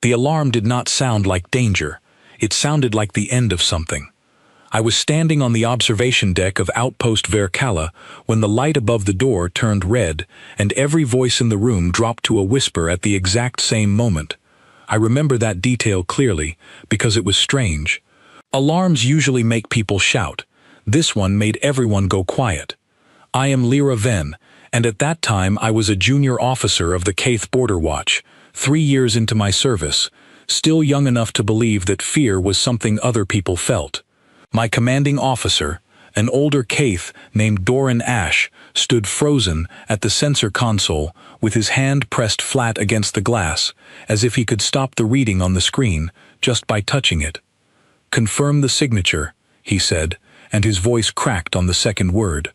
The alarm did not sound like danger. It sounded like the end of something. I was standing on the observation deck of Outpost Verkala when the light above the door turned red and every voice in the room dropped to a whisper at the exact same moment. I remember that detail clearly because it was strange. Alarms usually make people shout. This one made everyone go quiet. I am Lyra Venn, and at that time I was a junior officer of the Kaith Border Watch, 3 years into my service, still young enough to believe that fear was something other people felt. My commanding officer, an older Kaith named Doran Ash, stood frozen at the sensor console with his hand pressed flat against the glass, as if he could stop the reading on the screen just by touching it. "Confirm the signature," he said, and his voice cracked on the second word.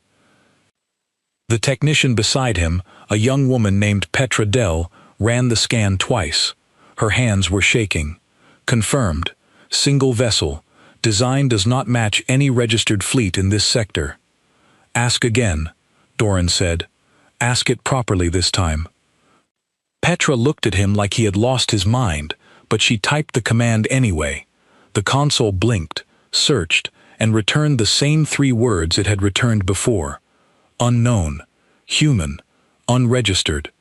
The technician beside him, a young woman named Petra Dell, ran the scan twice. Her hands were shaking. "Confirmed. Single vessel. Design does not match any registered fleet in this sector." "Ask again," Doran said. "Ask it properly this time." Petra looked at him like he had lost his mind, but she typed the command anyway. The console blinked, searched, and returned the same 3 words it had returned before. Unknown, human, unregistered.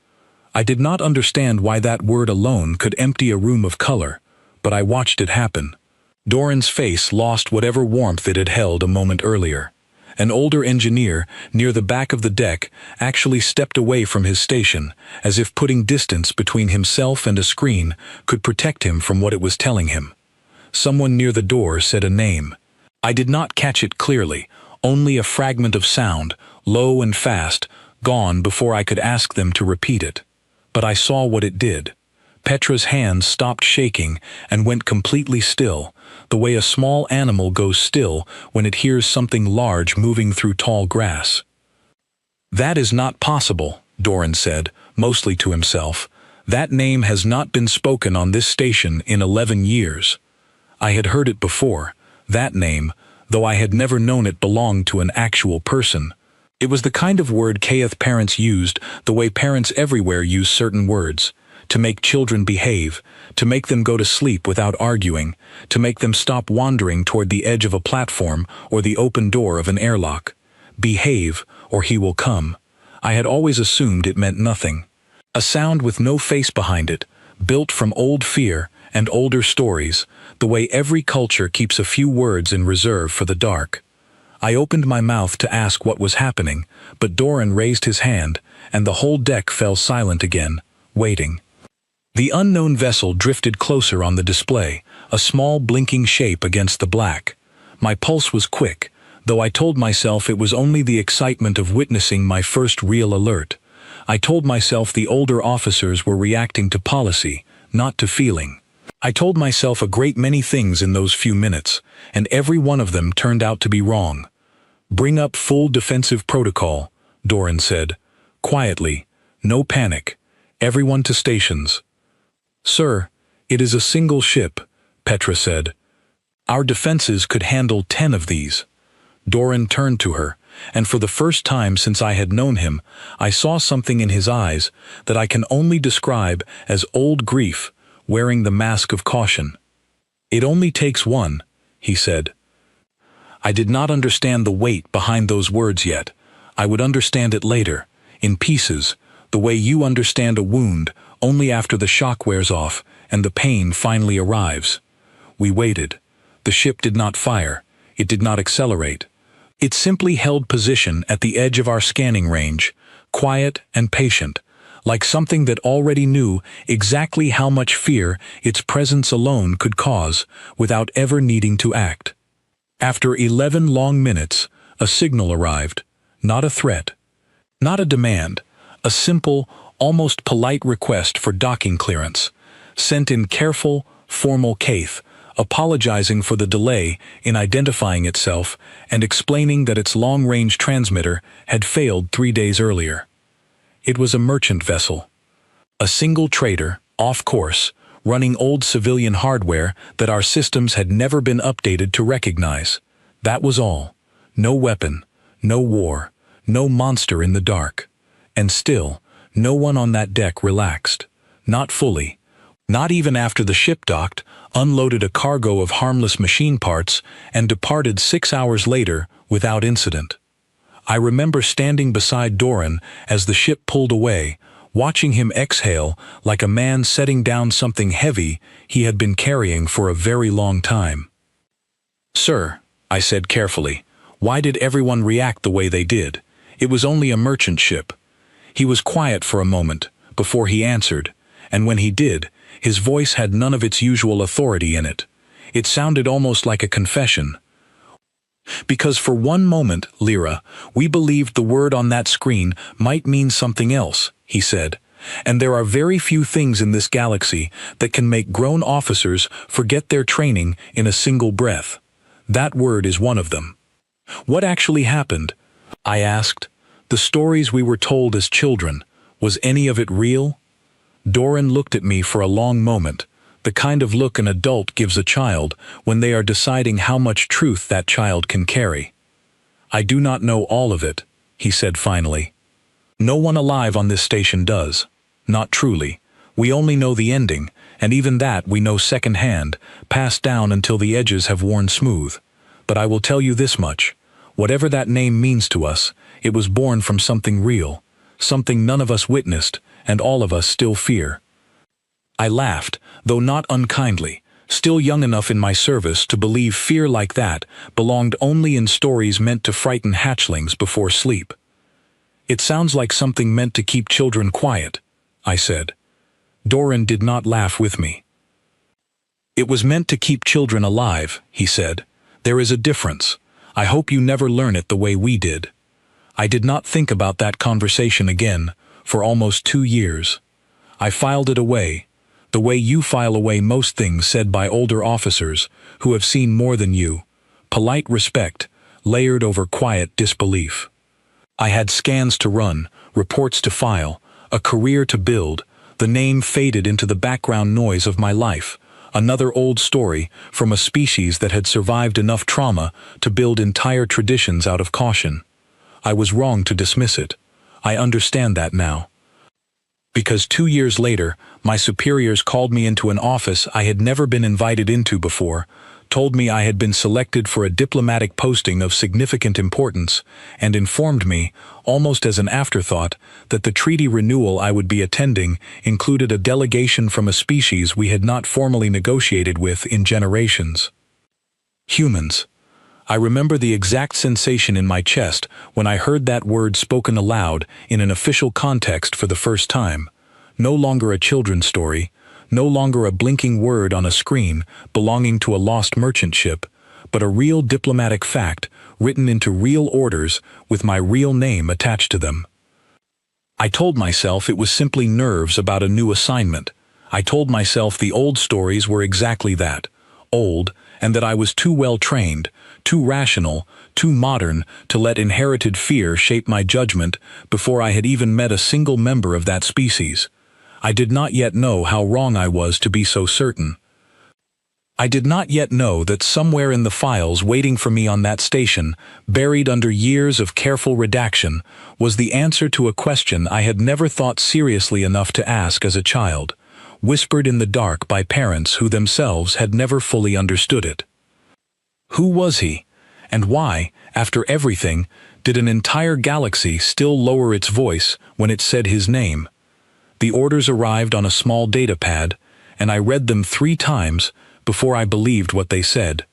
I did not understand why that word alone could empty a room of color, but I watched it happen. Doran's face lost whatever warmth it had held a moment earlier. An older engineer, near the back of the deck, actually stepped away from his station, as if putting distance between himself and a screen could protect him from what it was telling him. Someone near the door said a name. I did not catch it clearly, only a fragment of sound, low and fast, gone before I could ask them to repeat it. But I saw what it did. Petra's hands stopped shaking and went completely still, the way a small animal goes still when it hears something large moving through tall grass. "That is not possible," Doran said, mostly to himself. "That name has not been spoken on this station in 11 years. I had heard it before, that name, though I had never known it belonged to an actual person. It was the kind of word Kaith parents used the way parents everywhere use certain words. To make children behave, to make them go to sleep without arguing, to make them stop wandering toward the edge of a platform or the open door of an airlock. Behave, or he will come. I had always assumed it meant nothing. A sound with no face behind it, built from old fear and older stories, the way every culture keeps a few words in reserve for the dark. I opened my mouth to ask what was happening, but Doran raised his hand, and the whole deck fell silent again, waiting. The unknown vessel drifted closer on the display, a small blinking shape against the black. My pulse was quick, though I told myself it was only the excitement of witnessing my first real alert. I told myself the older officers were reacting to policy, not to feeling. I told myself a great many things in those few minutes, and every one of them turned out to be wrong. "Bring up full defensive protocol," Doran said. "Quietly. No panic. Everyone to stations." "Sir, it is a single ship," Petra said. "Our defenses could handle 10 of these." Doran turned to her, and for the first time since I had known him, I saw something in his eyes that I can only describe as old grief wearing the mask of caution. "It only takes one," he said. I did not understand the weight behind those words yet. I would understand it later, in pieces, the way you understand a wound only after the shock wears off and the pain finally arrives. We waited. The ship did not fire. It did not accelerate. It simply held position at the edge of our scanning range, quiet and patient, like something that already knew exactly how much fear its presence alone could cause without ever needing to act. After 11 long minutes, a signal arrived, not a threat, not a demand, a simple, almost polite request for docking clearance, sent in careful, formal Kaith, apologizing for the delay in identifying itself and explaining that its long-range transmitter had failed 3 days earlier. It was a merchant vessel. A single trader, off course, running old civilian hardware that our systems had never been updated to recognize. That was all. No weapon, no war, no monster in the dark. And still, no one on that deck relaxed. Not fully. Not even after the ship docked, unloaded a cargo of harmless machine parts, and departed 6 hours later without incident. I remember standing beside Doran as the ship pulled away, watching him exhale like a man setting down something heavy he had been carrying for a very long time. "Sir," I said carefully, "why did everyone react the way they did? It was only a merchant ship." He was quiet for a moment before he answered, and when he did, his voice had none of its usual authority in it. It sounded almost like a confession. "Because for one moment, Lyra, we believed the word on that screen might mean something else," he said, "and there are very few things in this galaxy that can make grown officers forget their training in a single breath. That word is one of them." "What actually happened?" I asked. "The stories we were told as children, was any of it real?" Doran looked at me for a long moment, the kind of look an adult gives a child when they are deciding how much truth that child can carry. "I do not know all of it," he said finally. "No one alive on this station does. Not truly. We only know the ending, and even that we know second-hand, passed down until the edges have worn smooth. But I will tell you this much. Whatever that name means to us, it was born from something real, something none of us witnessed, and all of us still fear." I laughed, though not unkindly, still young enough in my service to believe fear like that belonged only in stories meant to frighten hatchlings before sleep. "It sounds like something meant to keep children quiet," I said. Doran did not laugh with me. "It was meant to keep children alive," he said. "There is a difference. I hope you never learn it the way we did." I did not think about that conversation again for almost 2 years. I filed it away, the way you file away most things said by older officers who have seen more than you. Polite respect, layered over quiet disbelief. I had scans to run, reports to file, a career to build. The name faded into the background noise of my life, another old story from a species that had survived enough trauma to build entire traditions out of caution. I was wrong to dismiss it. I understand that now. Because 2 years later, my superiors called me into an office I had never been invited into before, told me I had been selected for a diplomatic posting of significant importance, and informed me, almost as an afterthought, that the treaty renewal I would be attending included a delegation from a species we had not formally negotiated with in generations. Humans. I remember the exact sensation in my chest when I heard that word spoken aloud in an official context for the first time. No longer a children's story, no longer a blinking word on a screen belonging to a lost merchant ship, but a real diplomatic fact written into real orders with my real name attached to them. I told myself it was simply nerves about a new assignment. I told myself the old stories were exactly that, old, and that I was too well trained, too rational, too modern to let inherited fear shape my judgment before I had even met a single member of that species. I did not yet know how wrong I was to be so certain. I did not yet know that somewhere in the files waiting for me on that station, buried under years of careful redaction, was the answer to a question I had never thought seriously enough to ask as a child, whispered in the dark by parents who themselves had never fully understood it. Who was he? And why, after everything, did an entire galaxy still lower its voice when it said his name? The orders arrived on a small data pad, and I read them 3 times before I believed what they said.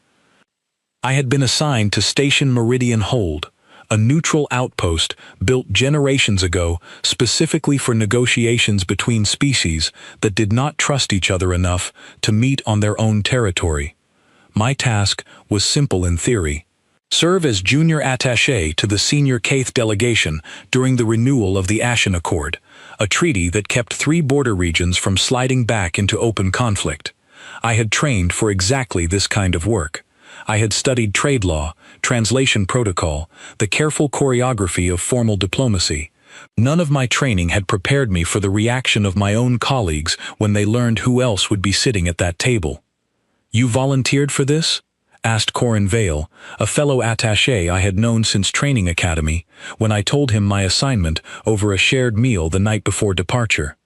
I had been assigned to Station Meridian Hold, a neutral outpost built generations ago specifically for negotiations between species that did not trust each other enough to meet on their own territory. My task was simple in theory. Serve as junior attaché to the senior Kaith delegation during the renewal of the Ashen Accord, a treaty that kept 3 border regions from sliding back into open conflict. I had trained for exactly this kind of work. I had studied trade law, translation protocol, the careful choreography of formal diplomacy. None of my training had prepared me for the reaction of my own colleagues when they learned who else would be sitting at that table. "You volunteered for this?" asked Corin Vale, a fellow attaché I had known since training academy, when I told him my assignment over a shared meal the night before departure.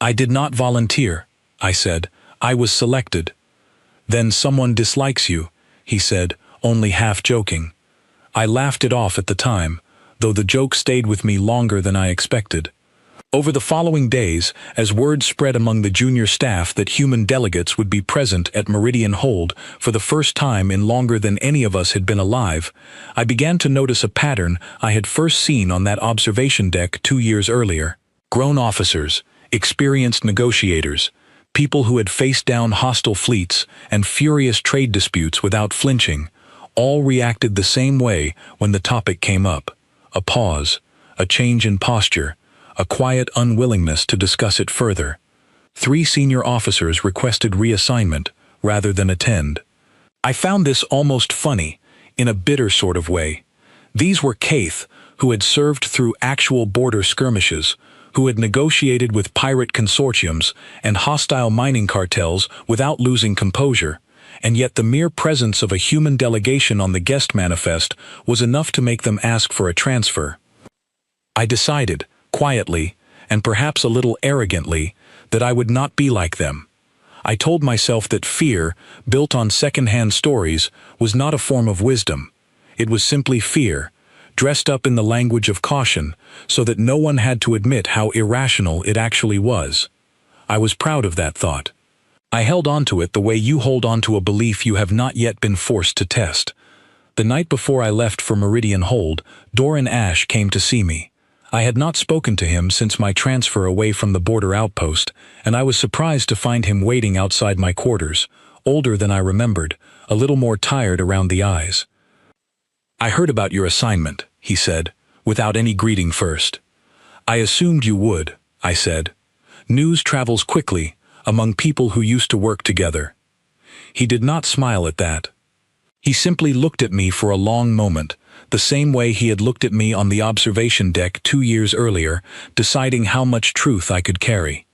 "I did not volunteer," I said. I was selected. Then someone dislikes you, he said, only half joking. I laughed it off at the time, though the joke stayed with me longer than I expected. Over the following days, as word spread among the junior staff that human delegates would be present at Meridian Hold for the first time in longer than any of us had been alive, I began to notice a pattern I had first seen on that observation deck 2 years earlier. Grown officers, experienced negotiators, people who had faced down hostile fleets and furious trade disputes without flinching, all reacted the same way when the topic came up. A pause, a change in posture, a quiet unwillingness to discuss it further. 3 senior officers requested reassignment rather than attend. I found this almost funny, in a bitter sort of way. These were Kaith, who had served through actual border skirmishes, who had negotiated with pirate consortiums and hostile mining cartels without losing composure, and yet the mere presence of a human delegation on the guest manifest was enough to make them ask for a transfer. I decided, quietly, and perhaps a little arrogantly, that I would not be like them. I told myself that fear, built on second-hand stories, was not a form of wisdom. It was simply fear, dressed up in the language of caution, so that no one had to admit how irrational it actually was. I was proud of that thought. I held on to it the way you hold on to a belief you have not yet been forced to test. The night before I left for Meridian Hold, Doran Ash came to see me. I had not spoken to him since my transfer away from the border outpost, and I was surprised to find him waiting outside my quarters, older than I remembered, a little more tired around the eyes. "I heard about your assignment," he said, without any greeting first. "I assumed you would," I said. "News travels quickly among people who used to work together." He did not smile at that. He simply looked at me for a long moment, the same way he had looked at me on the observation deck 2 years earlier, deciding how much truth I could carry.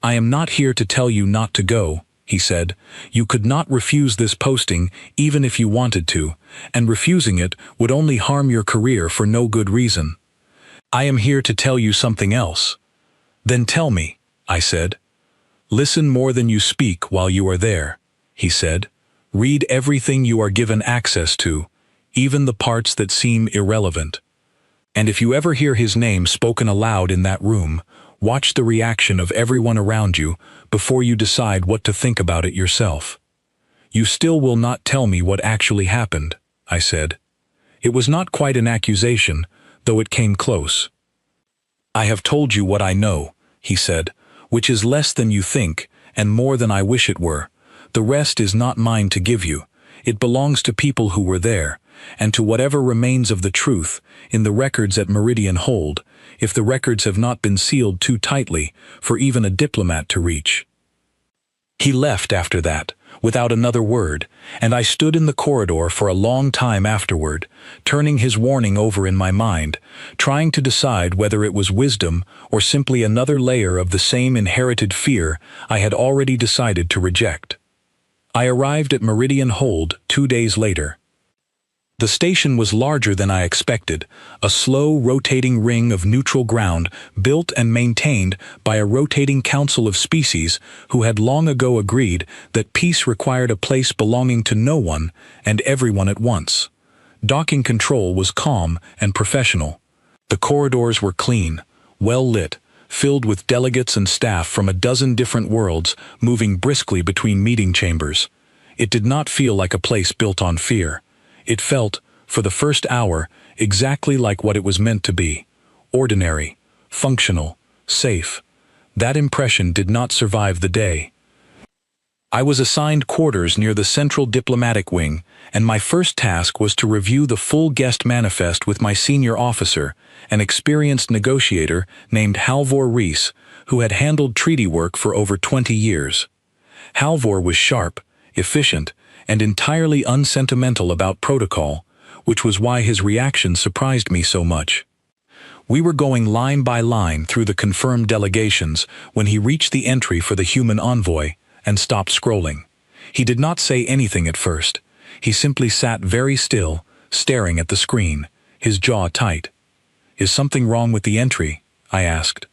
"I am not here to tell you not to go," he said. "You could not refuse this posting even if you wanted to, and refusing it would only harm your career for no good reason. I am here to tell you something else." "Then tell me," I said. "Listen more than you speak while you are there," he said. "Read everything you are given access to, even the parts that seem irrelevant. And if you ever hear his name spoken aloud in that room, watch the reaction of everyone around you before you decide what to think about it yourself." "You still will not tell me what actually happened," I said. It was not quite an accusation, though it came close. "I have told you what I know," he said, "which is less than you think, and more than I wish it were. The rest is not mine to give you. It belongs to people who were there, and to whatever remains of the truth in the records at Meridian Hold, if the records have not been sealed too tightly for even a diplomat to reach." He left after that, without another word, and I stood in the corridor for a long time afterward, turning his warning over in my mind, trying to decide whether it was wisdom or simply another layer of the same inherited fear I had already decided to reject. I arrived at Meridian Hold 2 days later. The station was larger than I expected, a slow, rotating ring of neutral ground built and maintained by a rotating council of species who had long ago agreed that peace required a place belonging to no one and everyone at once. Docking control was calm and professional. The corridors were clean, well lit, filled with delegates and staff from a dozen different worlds moving briskly between meeting chambers. It did not feel like a place built on fear. It felt, for the first hour, exactly like what it was meant to be: ordinary, functional, safe. That impression did not survive the day. I was assigned quarters near the central diplomatic wing, and my first task was to review the full guest manifest with my senior officer, an experienced negotiator named Halvor Rees, who had handled treaty work for over 20 years. Halvor was sharp, efficient, and entirely unsentimental about protocol, which was why his reaction surprised me so much. We were going line by line through the confirmed delegations when he reached the entry for the human envoy and stopped scrolling. He did not say anything at first. He simply sat very still, staring at the screen, his jaw tight. "Is something wrong with the entry?" I asked.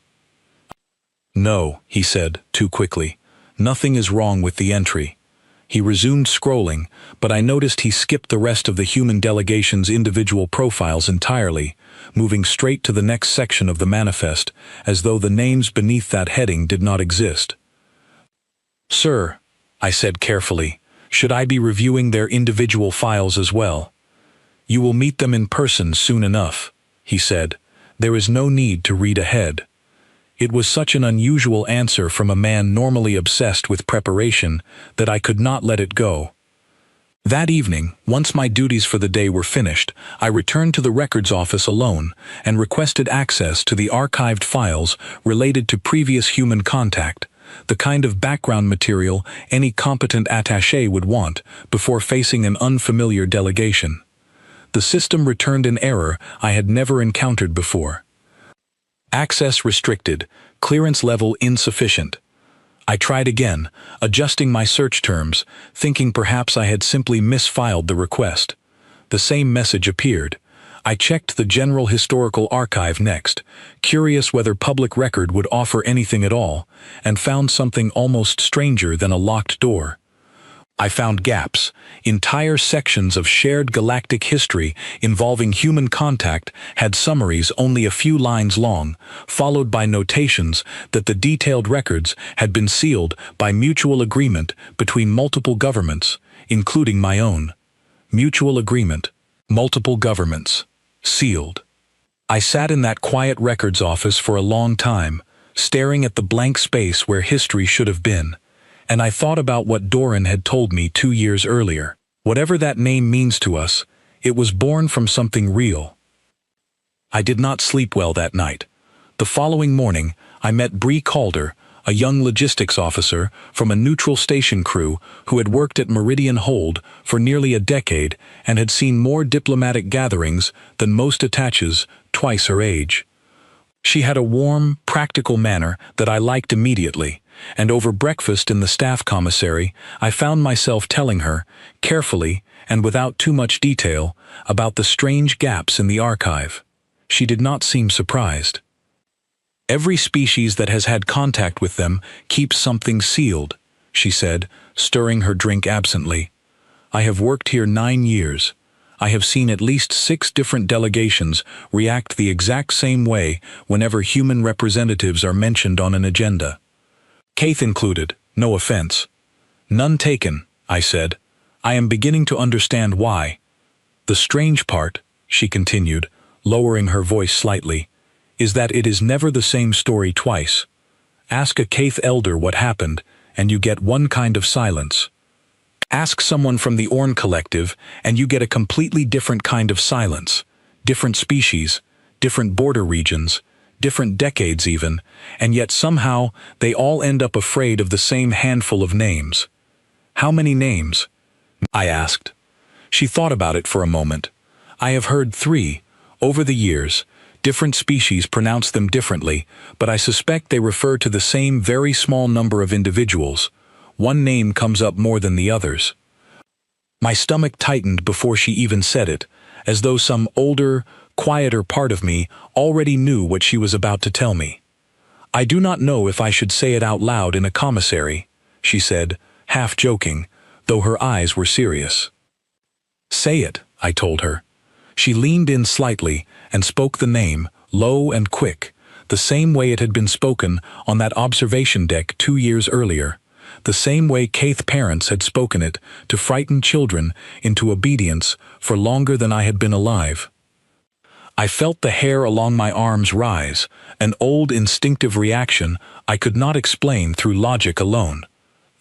"No," he said, too quickly. Nothing is wrong with the entry. He resumed scrolling, but I noticed he skipped the rest of the human delegation's individual profiles entirely, moving straight to the next section of the manifest, as though the names beneath that heading did not exist. "Sir," I said carefully, "should I be reviewing their individual files as well?" "You will meet them in person soon enough," he said. "There is no need to read ahead." It was such an unusual answer from a man normally obsessed with preparation that I could not let it go. That evening, once my duties for the day were finished, I returned to the records office alone and requested access to the archived files related to previous human contact, the kind of background material any competent attaché would want before facing an unfamiliar delegation. The system returned an error I had never encountered before. Access restricted, clearance level insufficient. I tried again, adjusting my search terms, thinking perhaps I had simply misfiled the request. The same message appeared. I checked the General Historical Archive next, curious whether public record would offer anything at all, and found something almost stranger than a locked door. I found gaps. Entire sections of shared galactic history involving human contact had summaries only a few lines long, followed by notations that the detailed records had been sealed by mutual agreement between multiple governments, including my own. Mutual agreement. Multiple governments. Sealed. I sat in that quiet records office for a long time, staring at the blank space where history should have been. And I thought about what Doran had told me 2 years earlier. Whatever that name means to us, it was born from something real. I did not sleep well that night. The following morning, I met Bree Calder, a young logistics officer from a neutral station crew who had worked at Meridian Hold for nearly a decade and had seen more diplomatic gatherings than most attaches twice her age. She had a warm, practical manner that I liked immediately, and over breakfast in the staff commissary, I found myself telling her, carefully and without too much detail, about the strange gaps in the archive. She did not seem surprised. "Every species that has had contact with them keeps something sealed," she said, stirring her drink absently. "I have worked here 9 years. I have seen at least 6 different delegations react the exact same way whenever human representatives are mentioned on an agenda. Keith included, no offense." "None taken," I said. "I am beginning to understand why. The strange part," she continued, lowering her voice slightly, "is that it is never the same story twice. Ask a Keith elder what happened, and you get one kind of silence. Ask someone from the Orn Collective, and you get a completely different kind of silence. Different species, different border regions, different decades even, and yet somehow they all end up afraid of the same handful of names." "How many names?" I asked. She thought about it for a moment. "I have heard 3, over the years. Different species pronounce them differently, but I suspect they refer to the same very small number of individuals. One name comes up more than the others." My stomach tightened before she even said it, as though some older, quieter part of me already knew what she was about to tell me. "I do not know if I should say it out loud in a commissary," she said, half joking, though her eyes were serious. "Say it," I told her. She leaned in slightly and spoke the name, low and quick, the same way it had been spoken on that observation deck 2 years earlier, the same way Keith parents had spoken it to frighten children into obedience for longer than I had been alive. I felt the hair along my arms rise, an old instinctive reaction I could not explain through logic alone.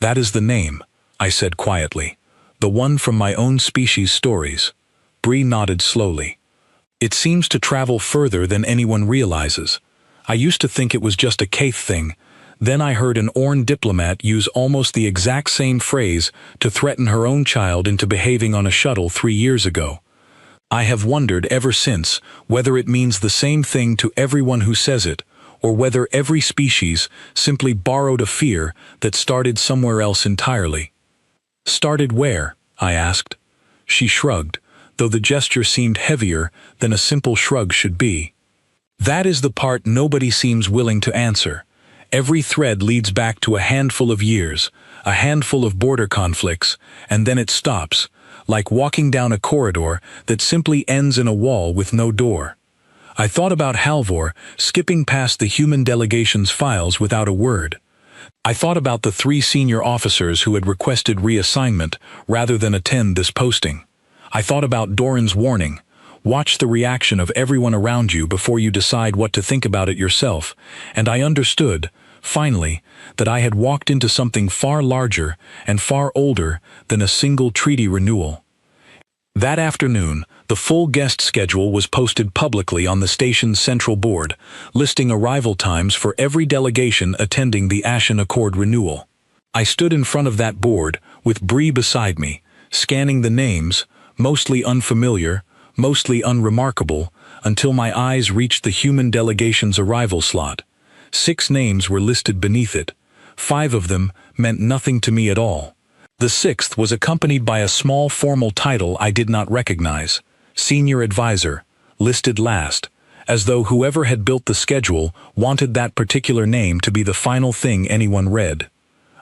"That is the name," I said quietly. "The one from my own species' stories." Bree nodded slowly. "It seems to travel further than anyone realizes. I used to think it was just a Keith thing. Then I heard an Orn diplomat use almost the exact same phrase to threaten her own child into behaving on a shuttle 3 years ago. I have wondered ever since whether it means the same thing to everyone who says it, or whether every species simply borrowed a fear that started somewhere else entirely." "Started where?" I asked. She shrugged, though the gesture seemed heavier than a simple shrug should be. "That is the part nobody seems willing to answer. Every thread leads back to a handful of years, a handful of border conflicts, and then it stops, like walking down a corridor that simply ends in a wall with no door. I thought about Halvor skipping past the human delegation's files without a word. I thought about the 3 senior officers who had requested reassignment rather than attend this posting. I thought about Doran's warning: watch the reaction of everyone around you before you decide what to think about it yourself, and I understood, finally, that I had walked into something far larger and far older than a single treaty renewal. That afternoon, the full guest schedule was posted publicly on the station's central board, listing arrival times for every delegation attending the Ashen Accord renewal. I stood in front of that board, with Bree beside me, scanning the names, mostly unfamiliar, mostly unremarkable, until my eyes reached the human delegation's arrival slot. 6 names were listed beneath it. 5 of them meant nothing to me at all. The 6th was accompanied by a small formal title I did not recognize: Senior Advisor, listed last, as though whoever had built the schedule wanted that particular name to be the final thing anyone read.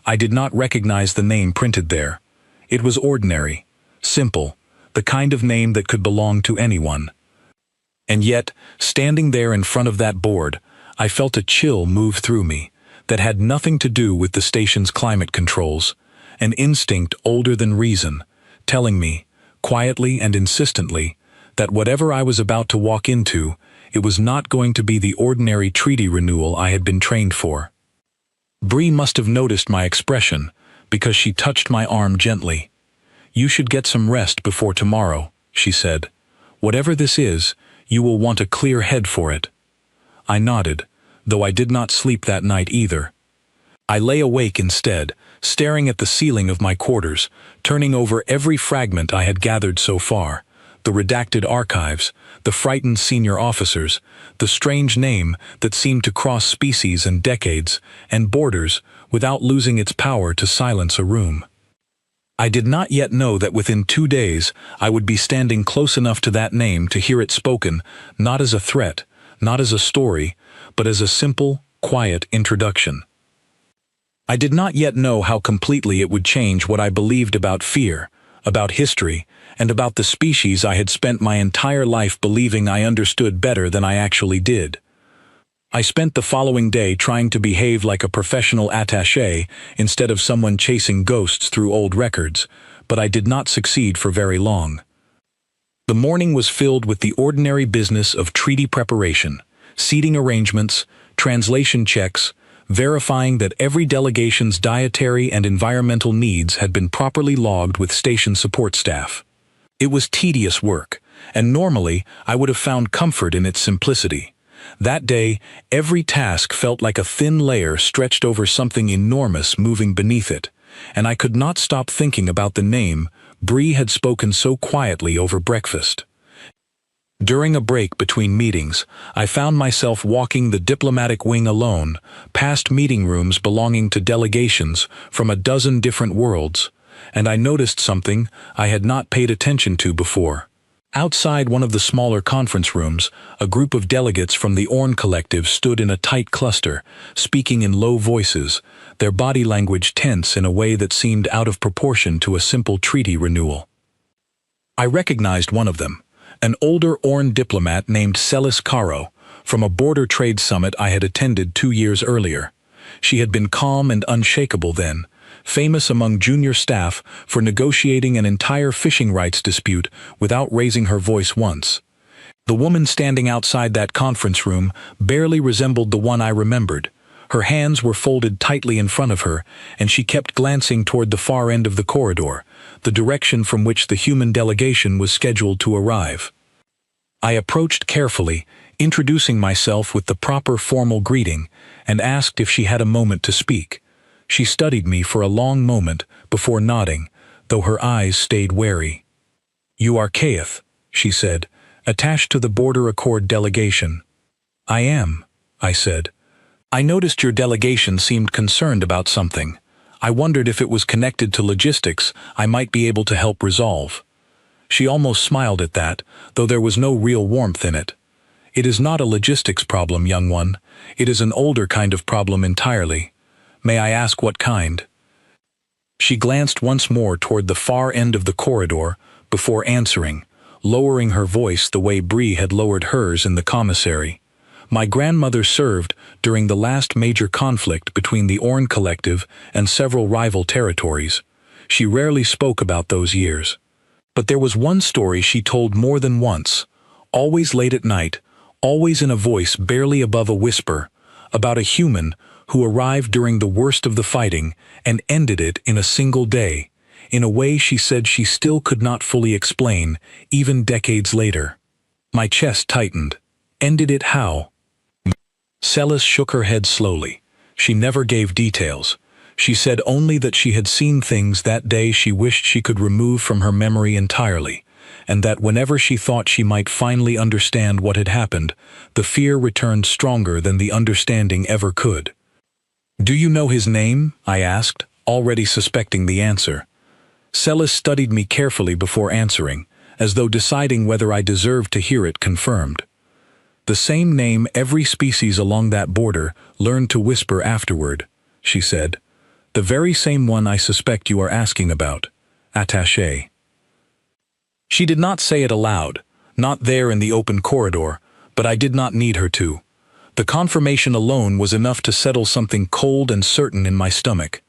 I did not recognize the name printed there. It was ordinary, simple, the kind of name that could belong to anyone. And yet, standing there in front of that board, I felt a chill move through me that had nothing to do with the station's climate controls, an instinct older than reason, telling me, quietly and insistently, that whatever I was about to walk into, it was not going to be the ordinary treaty renewal I had been trained for. Bree must have noticed my expression, because she touched my arm gently. "You should get some rest before tomorrow," she said. "Whatever this is, you will want a clear head for it." I nodded, though I did not sleep that night either. I lay awake instead, staring at the ceiling of my quarters, turning over every fragment I had gathered so far: the redacted archives, the frightened senior officers, the strange name that seemed to cross species and decades and borders without losing its power to silence a room. I did not yet know that within 2 days I would be standing close enough to that name to hear it spoken, not as a threat, not as a story, but as a simple, quiet introduction. I did not yet know how completely it would change what I believed about fear, about history, and about the species I had spent my entire life believing I understood better than I actually did. I spent the following day trying to behave like a professional attaché instead of someone chasing ghosts through old records, but I did not succeed for very long. The morning was filled with the ordinary business of treaty preparation, seating arrangements, translation checks, verifying that every delegation's dietary and environmental needs had been properly logged with station support staff. It was tedious work, and normally I would have found comfort in its simplicity. That day, every task felt like a thin layer stretched over something enormous moving beneath it, and I could not stop thinking about the name Bree had spoken so quietly over breakfast. During a break between meetings, I found myself walking the diplomatic wing alone, past meeting rooms belonging to delegations from a dozen different worlds, and I noticed something I had not paid attention to before. Outside one of the smaller conference rooms, a group of delegates from the Orn Collective stood in a tight cluster, speaking in low voices, their body language tense in a way that seemed out of proportion to a simple treaty renewal. I recognized one of them, an older Orn diplomat named Celis Caro, from a border trade summit I had attended 2 years earlier. She had been calm and unshakable then, famous among junior staff for negotiating an entire fishing rights dispute without raising her voice once. The woman standing outside that conference room barely resembled the one I remembered. Her hands were folded tightly in front of her, and she kept glancing toward the far end of the corridor, the direction from which the human delegation was scheduled to arrive. I approached carefully, introducing myself with the proper formal greeting, and asked if she had a moment to speak. She studied me for a long moment before nodding, though her eyes stayed wary. "You are Kaeth," she said, "attached to the Border Accord delegation." "I am," I said. "I noticed your delegation seemed concerned about something. I wondered if it was connected to logistics I might be able to help resolve." She almost smiled at that, though there was no real warmth in it. It is not a logistics problem, young one. It is an older kind of problem entirely. May I ask what kind? She glanced once more toward the far end of the corridor before answering, lowering her voice the way Bree had lowered hers in the commissary. My grandmother served during the last major conflict between the Orn Collective and several rival territories. She rarely spoke about those years. But there was one story she told more than once, always late at night, always in a voice barely above a whisper, about a human who arrived during the worst of the fighting and ended it in a single day, in a way she said she still could not fully explain, even decades later. My chest tightened. Ended it how? Celis shook her head slowly. She never gave details. She said only that she had seen things that day she wished she could remove from her memory entirely, and that whenever she thought she might finally understand what had happened, the fear returned stronger than the understanding ever could. "Do you know his name?" I asked, already suspecting the answer. Celis studied me carefully before answering, as though deciding whether I deserved to hear it confirmed. "The same name every species along that border learned to whisper afterward," she said. "The very same one I suspect you are asking about. Attaché." She did not say it aloud, not there in the open corridor, but I did not need her to. The confirmation alone was enough to settle something cold and certain in my stomach.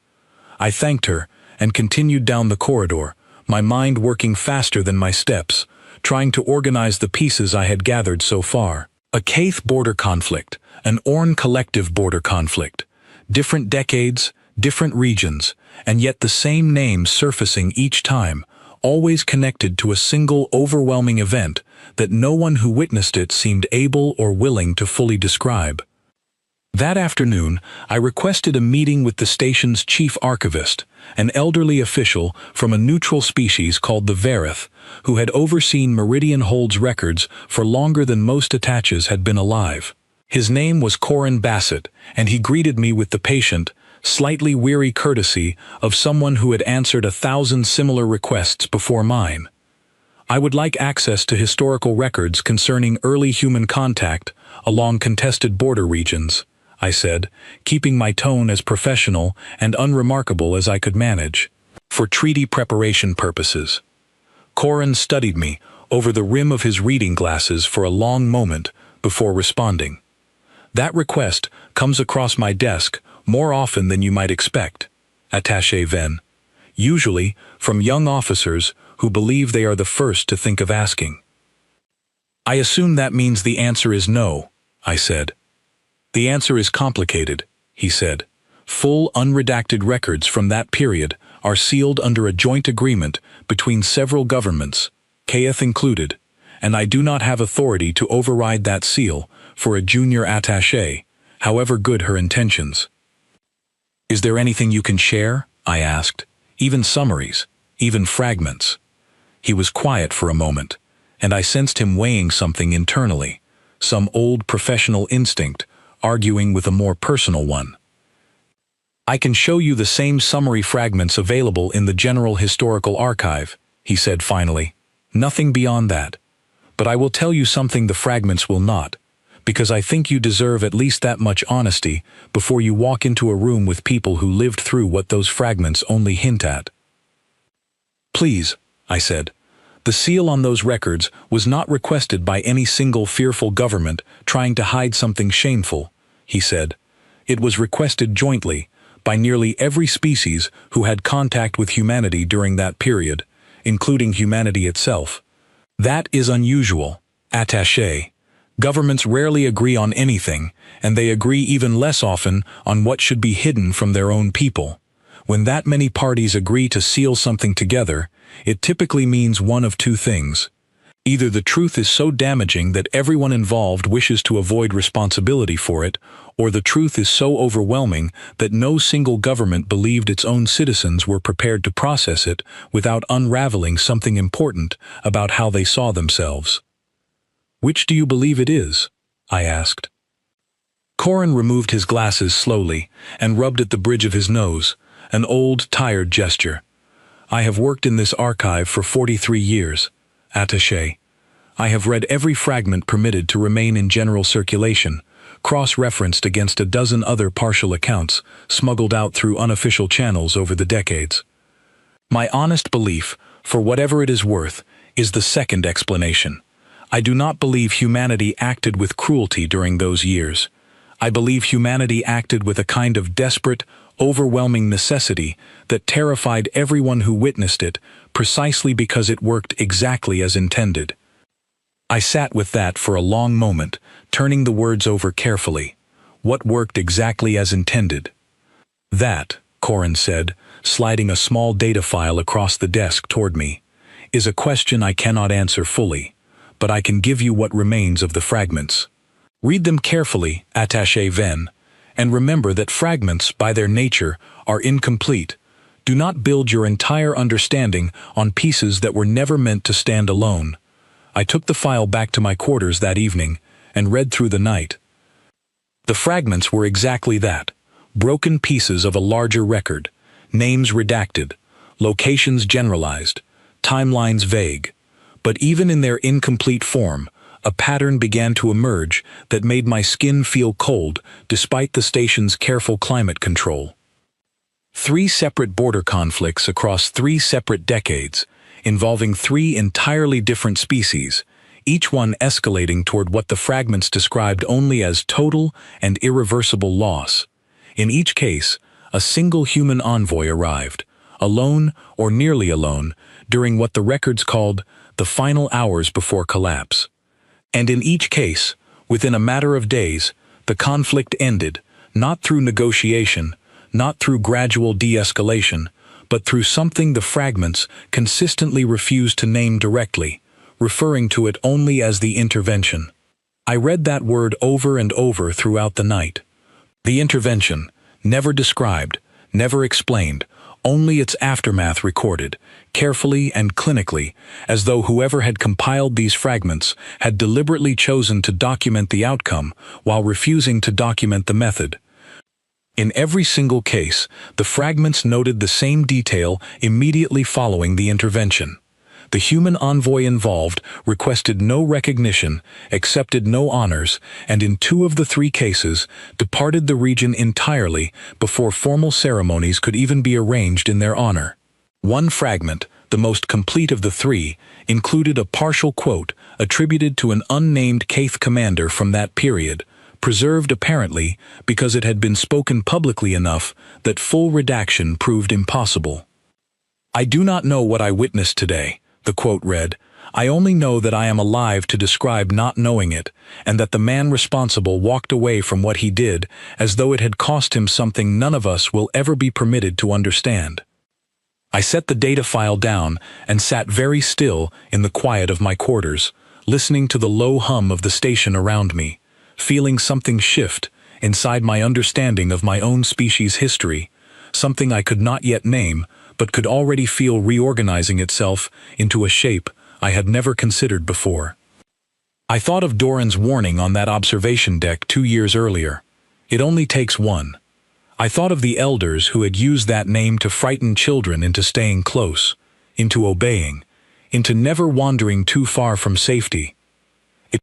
I thanked her and continued down the corridor, my mind working faster than my steps, trying to organize the pieces I had gathered so far. A Kaith border conflict, an Orn collective border conflict, different decades, different regions, and yet the same name surfacing each time, always connected to a single overwhelming event that no one who witnessed it seemed able or willing to fully describe. That afternoon, I requested a meeting with the station's chief archivist, an elderly official from a neutral species called the Verith, who had overseen Meridian Hold's records for longer than most attaches had been alive. His name was Corin Bassett, and he greeted me with the patient, slightly weary courtesy of someone who had answered 1,000 similar requests before mine. "I would like access to historical records concerning early human contact along contested border regions," I said, keeping my tone as professional and unremarkable as I could manage, "for treaty preparation purposes." Corin studied me over the rim of his reading glasses for a long moment before responding. "That request comes across my desk more often than you might expect, Attaché Ven. Usually from young officers who believe they are the first to think of asking." "I assume that means the answer is no," I said. "The answer is complicated," he said. "Full unredacted records from that period are sealed under a joint agreement between several governments, Kaith included, and I do not have authority to override that seal for a junior attaché, however good her intentions." "Is there anything you can share?" I asked. "Even summaries, even fragments." He was quiet for a moment, and I sensed him weighing something internally, some old professional instinct, arguing with a more personal one. "I can show you the same summary fragments available in the General Historical Archive," he said finally. "Nothing beyond that. But I will tell you something the fragments will not, because I think you deserve at least that much honesty before you walk into a room with people who lived through what those fragments only hint at." "Please," I said. "The seal on those records was not requested by any single fearful government trying to hide something shameful," he said. "It was requested jointly by nearly every species who had contact with humanity during that period, including humanity itself. That is unusual, attaché. Governments rarely agree on anything, and they agree even less often on what should be hidden from their own people. When that many parties agree to seal something together, it typically means one of two things. Either the truth is so damaging that everyone involved wishes to avoid responsibility for it, or the truth is so overwhelming that no single government believed its own citizens were prepared to process it without unraveling something important about how they saw themselves." "Which do you believe it is?" I asked. Corin removed his glasses slowly and rubbed at the bridge of his nose, an old, tired gesture. "I have worked in this archive for 43 years, attaché. I have read every fragment permitted to remain in general circulation, cross-referenced against a dozen other partial accounts, smuggled out through unofficial channels over the decades. My honest belief, for whatever it is worth, is the second explanation. I do not believe humanity acted with cruelty during those years. I believe humanity acted with a kind of desperate, overwhelming necessity that terrified everyone who witnessed it, precisely because it worked exactly as intended. I sat with that for a long moment, turning the words over carefully. What worked exactly as intended? That, Corin said, sliding a small data file across the desk toward me, is a question I cannot answer fully, but I can give you what remains of the fragments. Read them carefully, attaché Venn, and remember that fragments, by their nature, are incomplete. Do not build your entire understanding on pieces that were never meant to stand alone. I took the file back to my quarters that evening and read through the night. The fragments were exactly that, broken pieces of a larger record, names redacted, locations generalized, timelines vague. But even in their incomplete form, a pattern began to emerge that made my skin feel cold despite the station's careful climate control. 3 separate border conflicts across 3 separate decades, involving 3 entirely different species, each one escalating toward what the fragments described only as total and irreversible loss. In each case, a single human envoy arrived, alone or nearly alone, during what the records called the final hours before collapse. And in each case, within a matter of days, the conflict ended, not through negotiation, not through gradual de-escalation, but through something the fragments consistently refused to name directly, referring to it only as the intervention. I read that word over and over throughout the night. The intervention, never described, never explained, only its aftermath recorded, carefully and clinically, as though whoever had compiled these fragments had deliberately chosen to document the outcome while refusing to document the method. In every single case, the fragments noted the same detail immediately following the intervention. The human envoy involved requested no recognition, accepted no honors, and in 2 of the 3 cases, departed the region entirely before formal ceremonies could even be arranged in their honor. One fragment, the most complete of the 3, included a partial quote attributed to an unnamed Caith commander from that period, preserved apparently because it had been spoken publicly enough that full redaction proved impossible. "I do not know what I witnessed today," the quote read. "I only know that I am alive to describe not knowing it, and that the man responsible walked away from what he did as though it had cost him something none of us will ever be permitted to understand." I set the data file down and sat very still in the quiet of my quarters, listening to the low hum of the station around me, feeling something shift inside my understanding of my own species' history, something I could not yet name, but could already feel reorganizing itself into a shape I had never considered before. I thought of Doran's warning on that observation deck 2 years earlier. It only takes one. I thought of the elders who had used that name to frighten children into staying close, into obeying, into never wandering too far from safety.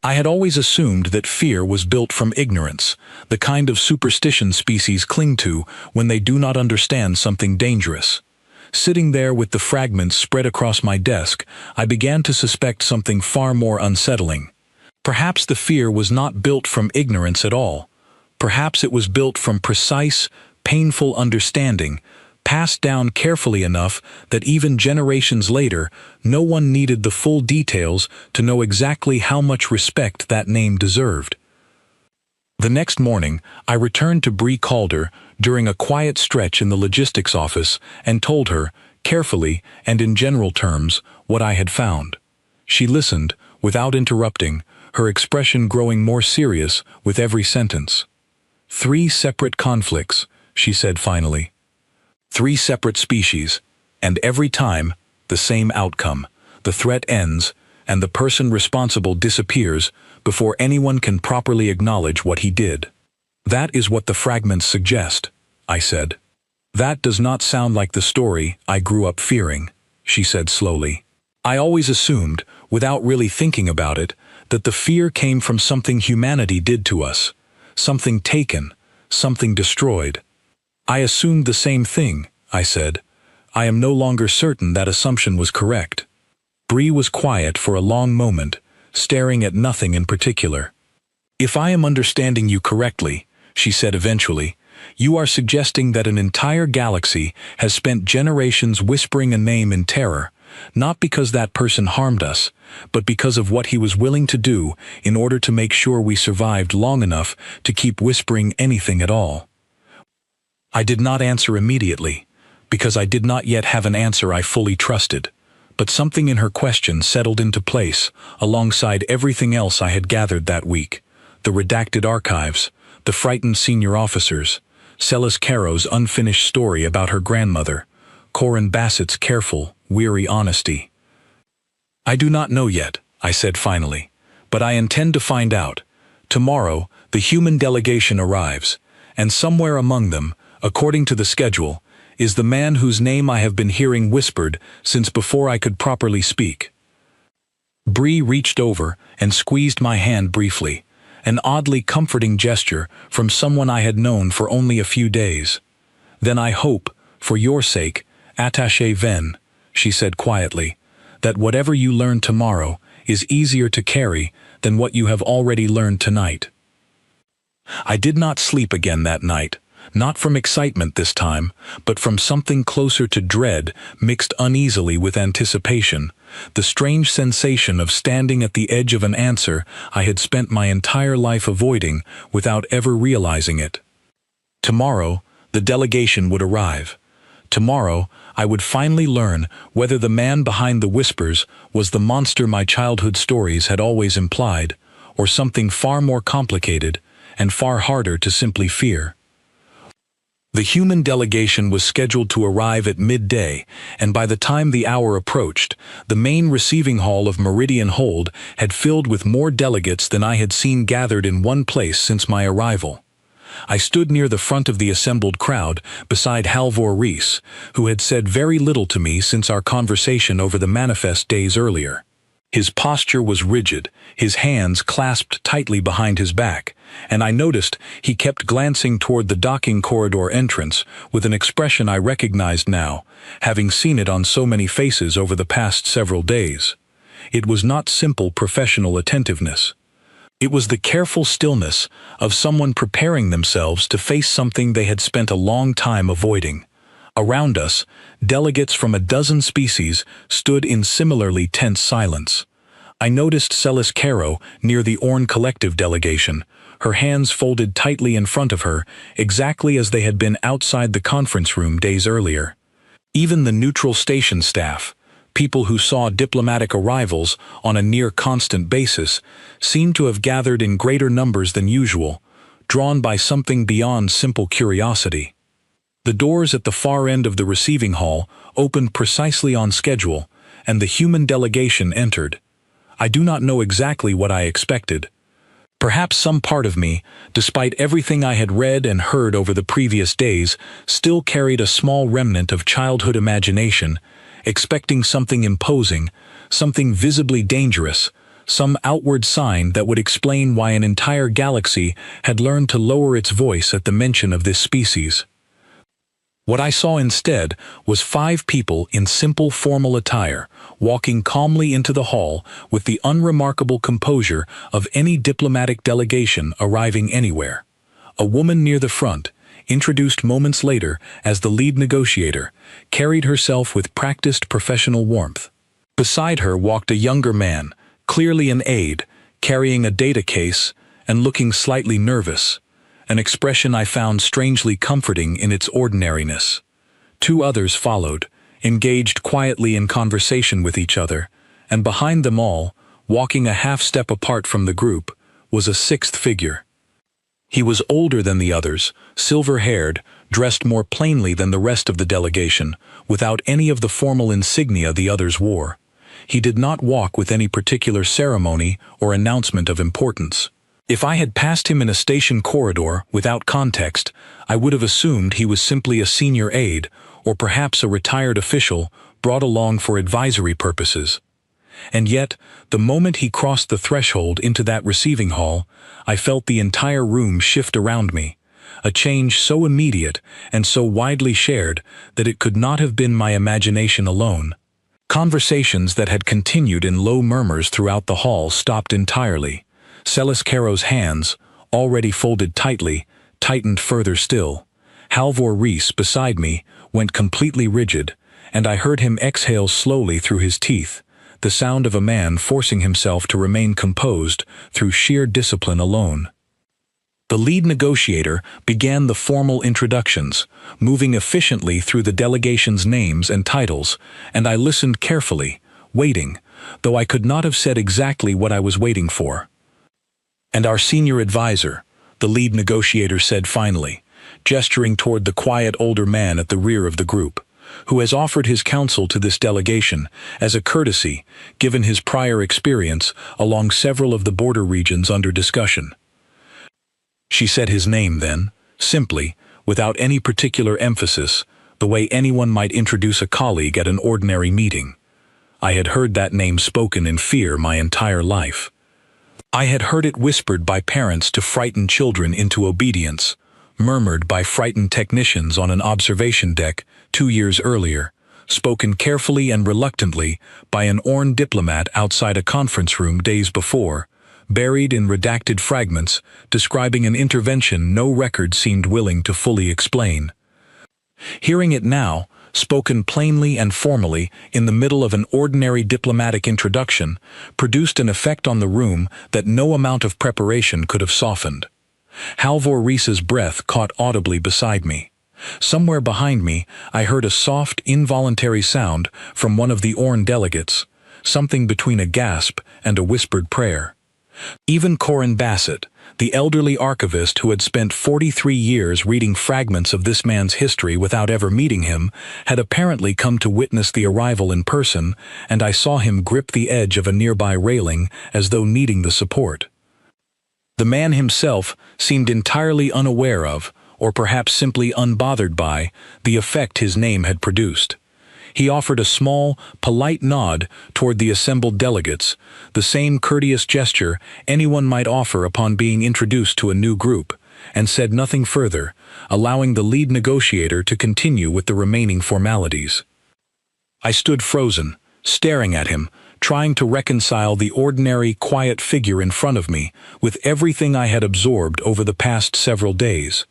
I had always assumed that fear was built from ignorance, the kind of superstition species cling to when they do not understand something dangerous. Sitting there with the fragments spread across my desk, I began to suspect something far more unsettling. Perhaps the fear was not built from ignorance at all. Perhaps it was built from precise, painful understanding, passed down carefully enough that even generations later, no one needed the full details to know exactly how much respect that name deserved. The next morning, I returned to Bree Calder during a quiet stretch in the logistics office and told her, carefully and in general terms, what I had found. She listened, without interrupting, her expression growing more serious with every sentence. 3 separate conflicts, she said finally. 3 separate species, and every time, the same outcome. The threat ends, and the person responsible disappears before anyone can properly acknowledge what he did. That is what the fragments suggest, I said. That does not sound like the story I grew up fearing, she said slowly. I always assumed, without really thinking about it, that the fear came from something humanity did to us, something taken, something destroyed. I assumed the same thing, I said. I am no longer certain that assumption was correct. Bree was quiet for a long moment, staring at nothing in particular. If I am understanding you correctly, she said eventually, you are suggesting that an entire galaxy has spent generations whispering a name in terror, not because that person harmed us, but because of what he was willing to do in order to make sure we survived long enough to keep whispering anything at all. I did not answer immediately, because I did not yet have an answer I fully trusted, but something in her question settled into place alongside everything else I had gathered that week: the redacted archives, the frightened senior officers, Celis Caro's unfinished story about her grandmother, Corin Bassett's careful, weary honesty. I do not know yet, I said finally, but I intend to find out. Tomorrow, the human delegation arrives, and somewhere among them, according to the schedule, is the man whose name I have been hearing whispered since before I could properly speak. Bree reached over and squeezed my hand briefly, an oddly comforting gesture from someone I had known for only a few days. Then I hope, for your sake, attaché Ven, she said quietly, that whatever you learn tomorrow is easier to carry than what you have already learned tonight. I did not sleep again that night, not from excitement this time, but from something closer to dread mixed uneasily with anticipation, the strange sensation of standing at the edge of an answer I had spent my entire life avoiding without ever realizing it. Tomorrow, the delegation would arrive. Tomorrow, I would finally learn whether the man behind the whispers was the monster my childhood stories had always implied, or something far more complicated and far harder to simply fear. The human delegation was scheduled to arrive at midday, and by the time the hour approached, the main receiving hall of Meridian Hold had filled with more delegates than I had seen gathered in one place since my arrival. I stood near the front of the assembled crowd beside Halvor Reese, who had said very little to me since our conversation over the manifest days earlier. His posture was rigid, his hands clasped tightly behind his back, and I noticed he kept glancing toward the docking corridor entrance with an expression I recognized now, having seen it on so many faces over the past several days. It was not simple professional attentiveness. It was the careful stillness of someone preparing themselves to face something they had spent a long time avoiding. Around us, delegates from a dozen species stood in similarly tense silence. I noticed Celis Caro near the Orn Collective delegation, her hands folded tightly in front of her, exactly as they had been outside the conference room days earlier. Even the neutral station staff, people who saw diplomatic arrivals on a near-constant basis, seemed to have gathered in greater numbers than usual, drawn by something beyond simple curiosity. The doors at the far end of the receiving hall opened precisely on schedule, and the human delegation entered. I do not know exactly what I expected. Perhaps some part of me, despite everything I had read and heard over the previous days, still carried a small remnant of childhood imagination, expecting something imposing, something visibly dangerous, some outward sign that would explain why an entire galaxy had learned to lower its voice at the mention of this species. What I saw instead was 5 people in simple formal attire, walking calmly into the hall with the unremarkable composure of any diplomatic delegation arriving anywhere. A woman near the front, introduced moments later as the lead negotiator, carried herself with practiced professional warmth. Beside her walked a younger man, clearly an aide, carrying a data case and looking slightly nervous, an expression I found strangely comforting in its ordinariness. 2 others followed, engaged quietly in conversation with each other, and behind them all, walking a half-step apart from the group, was a 6th figure. He was older than the others, silver-haired, dressed more plainly than the rest of the delegation, without any of the formal insignia the others wore. He did not walk with any particular ceremony or announcement of importance. If I had passed him in a station corridor without context, I would have assumed he was simply a senior aide, or perhaps a retired official brought along for advisory purposes. And yet, the moment he crossed the threshold into that receiving hall, I felt the entire room shift around me, a change so immediate and so widely shared that it could not have been my imagination alone. Conversations that had continued in low murmurs throughout the hall stopped entirely. Celis Caro's hands, already folded tightly, tightened further still. Halvor Reese, beside me, went completely rigid, and I heard him exhale slowly through his teeth, the sound of a man forcing himself to remain composed through sheer discipline alone. The lead negotiator began the formal introductions, moving efficiently through the delegation's names and titles, and I listened carefully, waiting, though I could not have said exactly what I was waiting for. "And our senior advisor," the lead negotiator said finally, gesturing toward the quiet older man at the rear of the group, "who has offered his counsel to this delegation as a courtesy, given his prior experience along several of the border regions under discussion." She said his name then, simply, without any particular emphasis, the way anyone might introduce a colleague at an ordinary meeting. I had heard that name spoken in fear my entire life. I had heard it whispered by parents to frighten children into obedience, murmured by frightened technicians on an observation deck 2 years earlier, spoken carefully and reluctantly by an Orn diplomat outside a conference room days before, buried in redacted fragments describing an intervention no record seemed willing to fully explain. Hearing it now, spoken plainly and formally in the middle of an ordinary diplomatic introduction, produced an effect on the room that no amount of preparation could have softened. Halvor Reese's breath caught audibly beside me. Somewhere behind me, I heard a soft, involuntary sound from one of the Orn delegates, something between a gasp and a whispered prayer. Even Corin Bassett, the elderly archivist who had spent 43 years reading fragments of this man's history without ever meeting him, had apparently come to witness the arrival in person, and I saw him grip the edge of a nearby railing as though needing the support. The man himself seemed entirely unaware of, or perhaps simply unbothered by, the effect his name had produced. He offered a small, polite nod toward the assembled delegates, the same courteous gesture anyone might offer upon being introduced to a new group, and said nothing further, allowing the lead negotiator to continue with the remaining formalities. I stood frozen, staring at him, trying to reconcile the ordinary, quiet figure in front of me with everything I had absorbed over the past several days.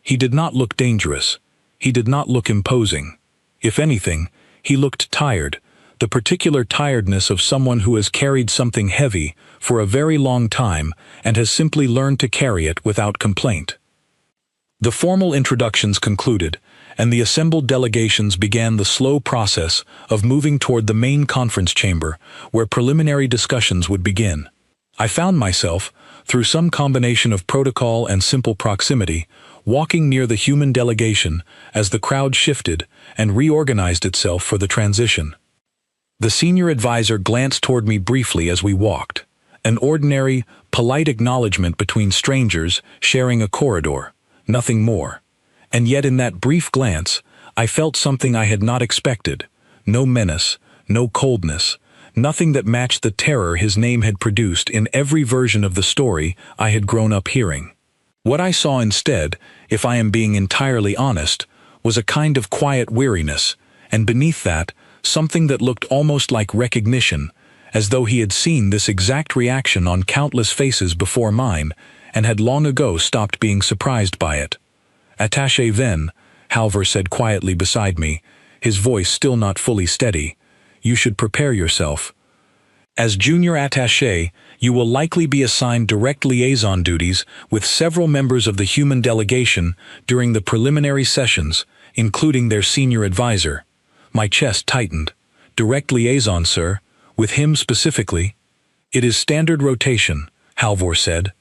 He did not look dangerous. He did not look imposing. If anything, he looked tired, the particular tiredness of someone who has carried something heavy for a very long time and has simply learned to carry it without complaint. The formal introductions concluded, and the assembled delegations began the slow process of moving toward the main conference chamber, where preliminary discussions would begin. I found myself, through some combination of protocol and simple proximity, walking near the human delegation as the crowd shifted and reorganized itself for the transition. The senior advisor glanced toward me briefly as we walked, an ordinary, polite acknowledgement between strangers sharing a corridor, nothing more. And yet in that brief glance, I felt something I had not expected. No menace, no coldness, nothing that matched the terror his name had produced in every version of the story I had grown up hearing. What I saw instead, if I am being entirely honest, was a kind of quiet weariness, and beneath that, something that looked almost like recognition, as though he had seen this exact reaction on countless faces before mine, and had long ago stopped being surprised by it. "Attaché Ven," Halvor said quietly beside me, his voice still not fully steady, "you should prepare yourself. As junior attaché, you will likely be assigned direct liaison duties with several members of the human delegation during the preliminary sessions, including their senior advisor." My chest tightened. "Direct liaison, sir? With him specifically?" "It is standard rotation," Halvor said.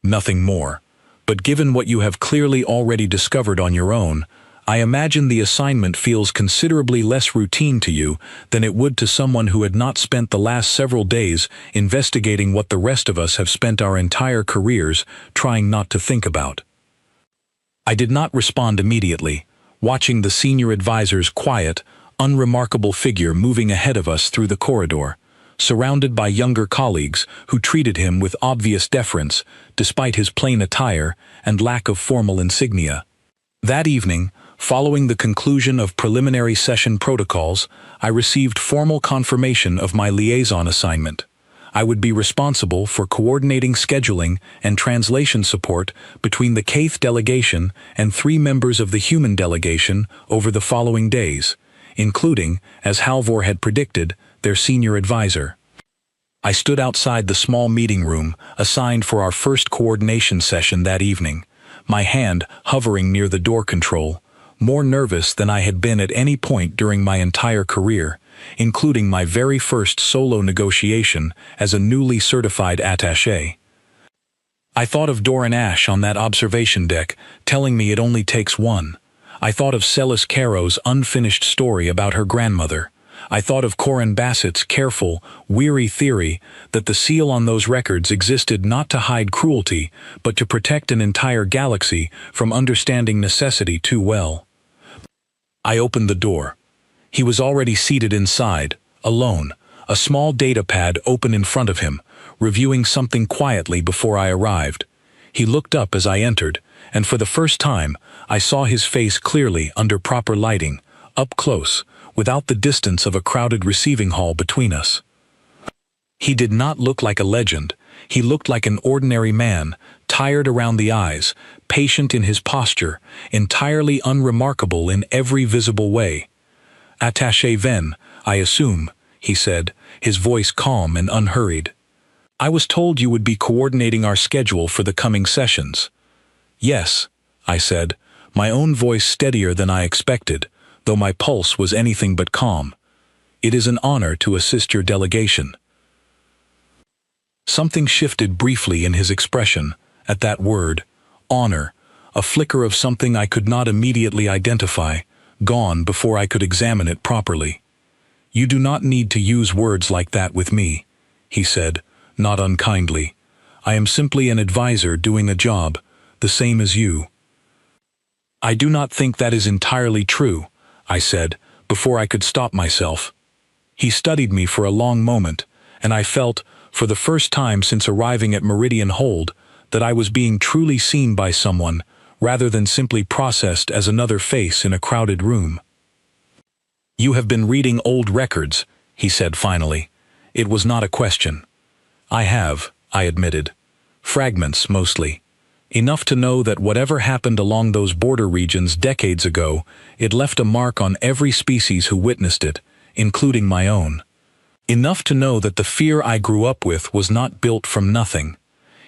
"Nothing more. But given what you have clearly already discovered on your own, I imagine the assignment feels considerably less routine to you than it would to someone who had not spent the last several days investigating what the rest of us have spent our entire careers trying not to think about." I did not respond immediately, watching the senior advisor's quiet, unremarkable figure moving ahead of us through the corridor, surrounded by younger colleagues who treated him with obvious deference despite his plain attire and lack of formal insignia. That evening, following the conclusion of preliminary session protocols, I received formal confirmation of my liaison assignment. I would be responsible for coordinating scheduling and translation support between the Caith delegation and 3 members of the human delegation over the following days, including, as Halvor had predicted, their senior advisor. I stood outside the small meeting room assigned for our first coordination session that evening, my hand hovering near the door control, more nervous than I had been at any point during my entire career, including my very first solo negotiation as a newly certified attaché. I thought of Doran Ash on that observation deck, telling me it only takes one. I thought of Celis Caro's unfinished story about her grandmother. I thought of Corin Bassett's careful, weary theory that the seal on those records existed not to hide cruelty, but to protect an entire galaxy from understanding necessity too well. I opened the door. He was already seated inside, alone, a small data pad open in front of him, reviewing something quietly before I arrived. He looked up as I entered, and for the first time, I saw his face clearly under proper lighting, up close, without the distance of a crowded receiving hall between us. He did not look like a legend. He looked like an ordinary man, tired around the eyes, patient in his posture, entirely unremarkable in every visible way. "Attaché Ven, I assume," he said, his voice calm and unhurried. "I was told you would be coordinating our schedule for the coming sessions." "Yes," I said, my own voice steadier than I expected, though my pulse was anything but calm. "It is an honor to assist your delegation." Something shifted briefly in his expression at that word, honor, a flicker of something I could not immediately identify, gone before I could examine it properly. "You do not need to use words like that with me," he said, not unkindly. "I am simply an advisor doing a job, the same as you." "I do not think that is entirely true," I said, before I could stop myself. He studied me for a long moment, and I felt, for the first time since arriving at Meridian Hold, that I was being truly seen by someone, rather than simply processed as another face in a crowded room. "You have been reading old records," he said finally. It was not a question. "I have," I admitted. "Fragments, mostly. Enough to know that whatever happened along those border regions decades ago, it left a mark on every species who witnessed it, including my own. Enough to know that the fear I grew up with was not built from nothing."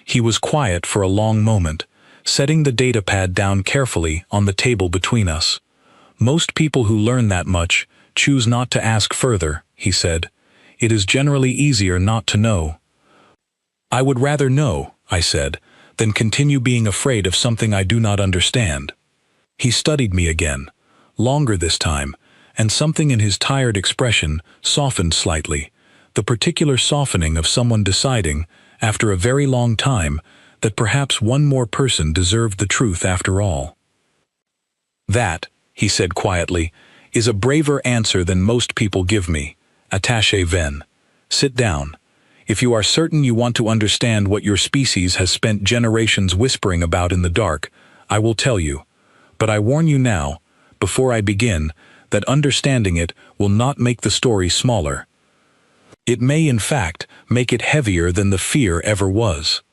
He was quiet for a long moment, setting the datapad down carefully on the table between us. "Most people who learn that much choose not to ask further," he said. "It is generally easier not to know." "I would rather know," I said, "than continue being afraid of something I do not understand." He studied me again, longer this time, and something in his tired expression softened slightly, the particular softening of someone deciding, after a very long time, that perhaps one more person deserved the truth after all. "That," he said quietly, "is a braver answer than most people give me. Attaché Ven. Sit down. If you are certain you want to understand what your species has spent generations whispering about in the dark, I will tell you. But I warn you now, before I begin, that understanding it will not make the story smaller. It may, in fact, make it heavier than the fear ever was."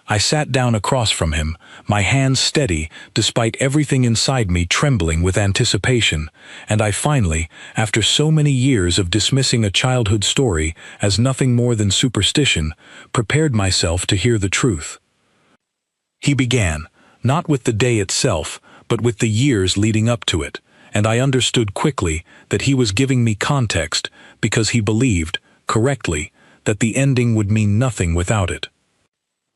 I sat down across from him, my hands steady despite everything inside me trembling with anticipation, and I finally, after so many years of dismissing a childhood story as nothing more than superstition, prepared myself to hear the truth. He began, not with the day itself, but with the years leading up to it, and I understood quickly that he was giving me context because he believed, correctly, that the ending would mean nothing without it.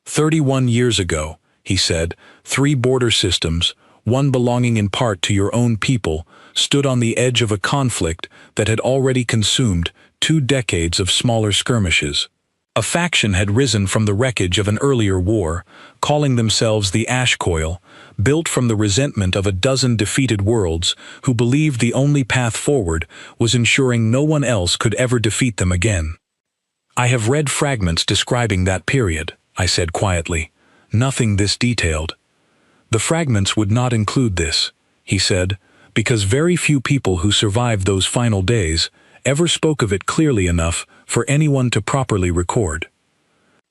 31 years ago, he said, 3 border systems, one belonging in part to your own people, stood on the edge of a conflict that had already consumed 2 decades of smaller skirmishes. A faction had risen from the wreckage of an earlier war, calling themselves the Ash Coil, built from the resentment of a dozen defeated worlds who believed the only path forward was ensuring no one else could ever defeat them again. I have read fragments describing that period, I said quietly. Nothing this detailed. The fragments would not include this, he said, because very few people who survived those final days ever spoke of it clearly enough for anyone to properly record.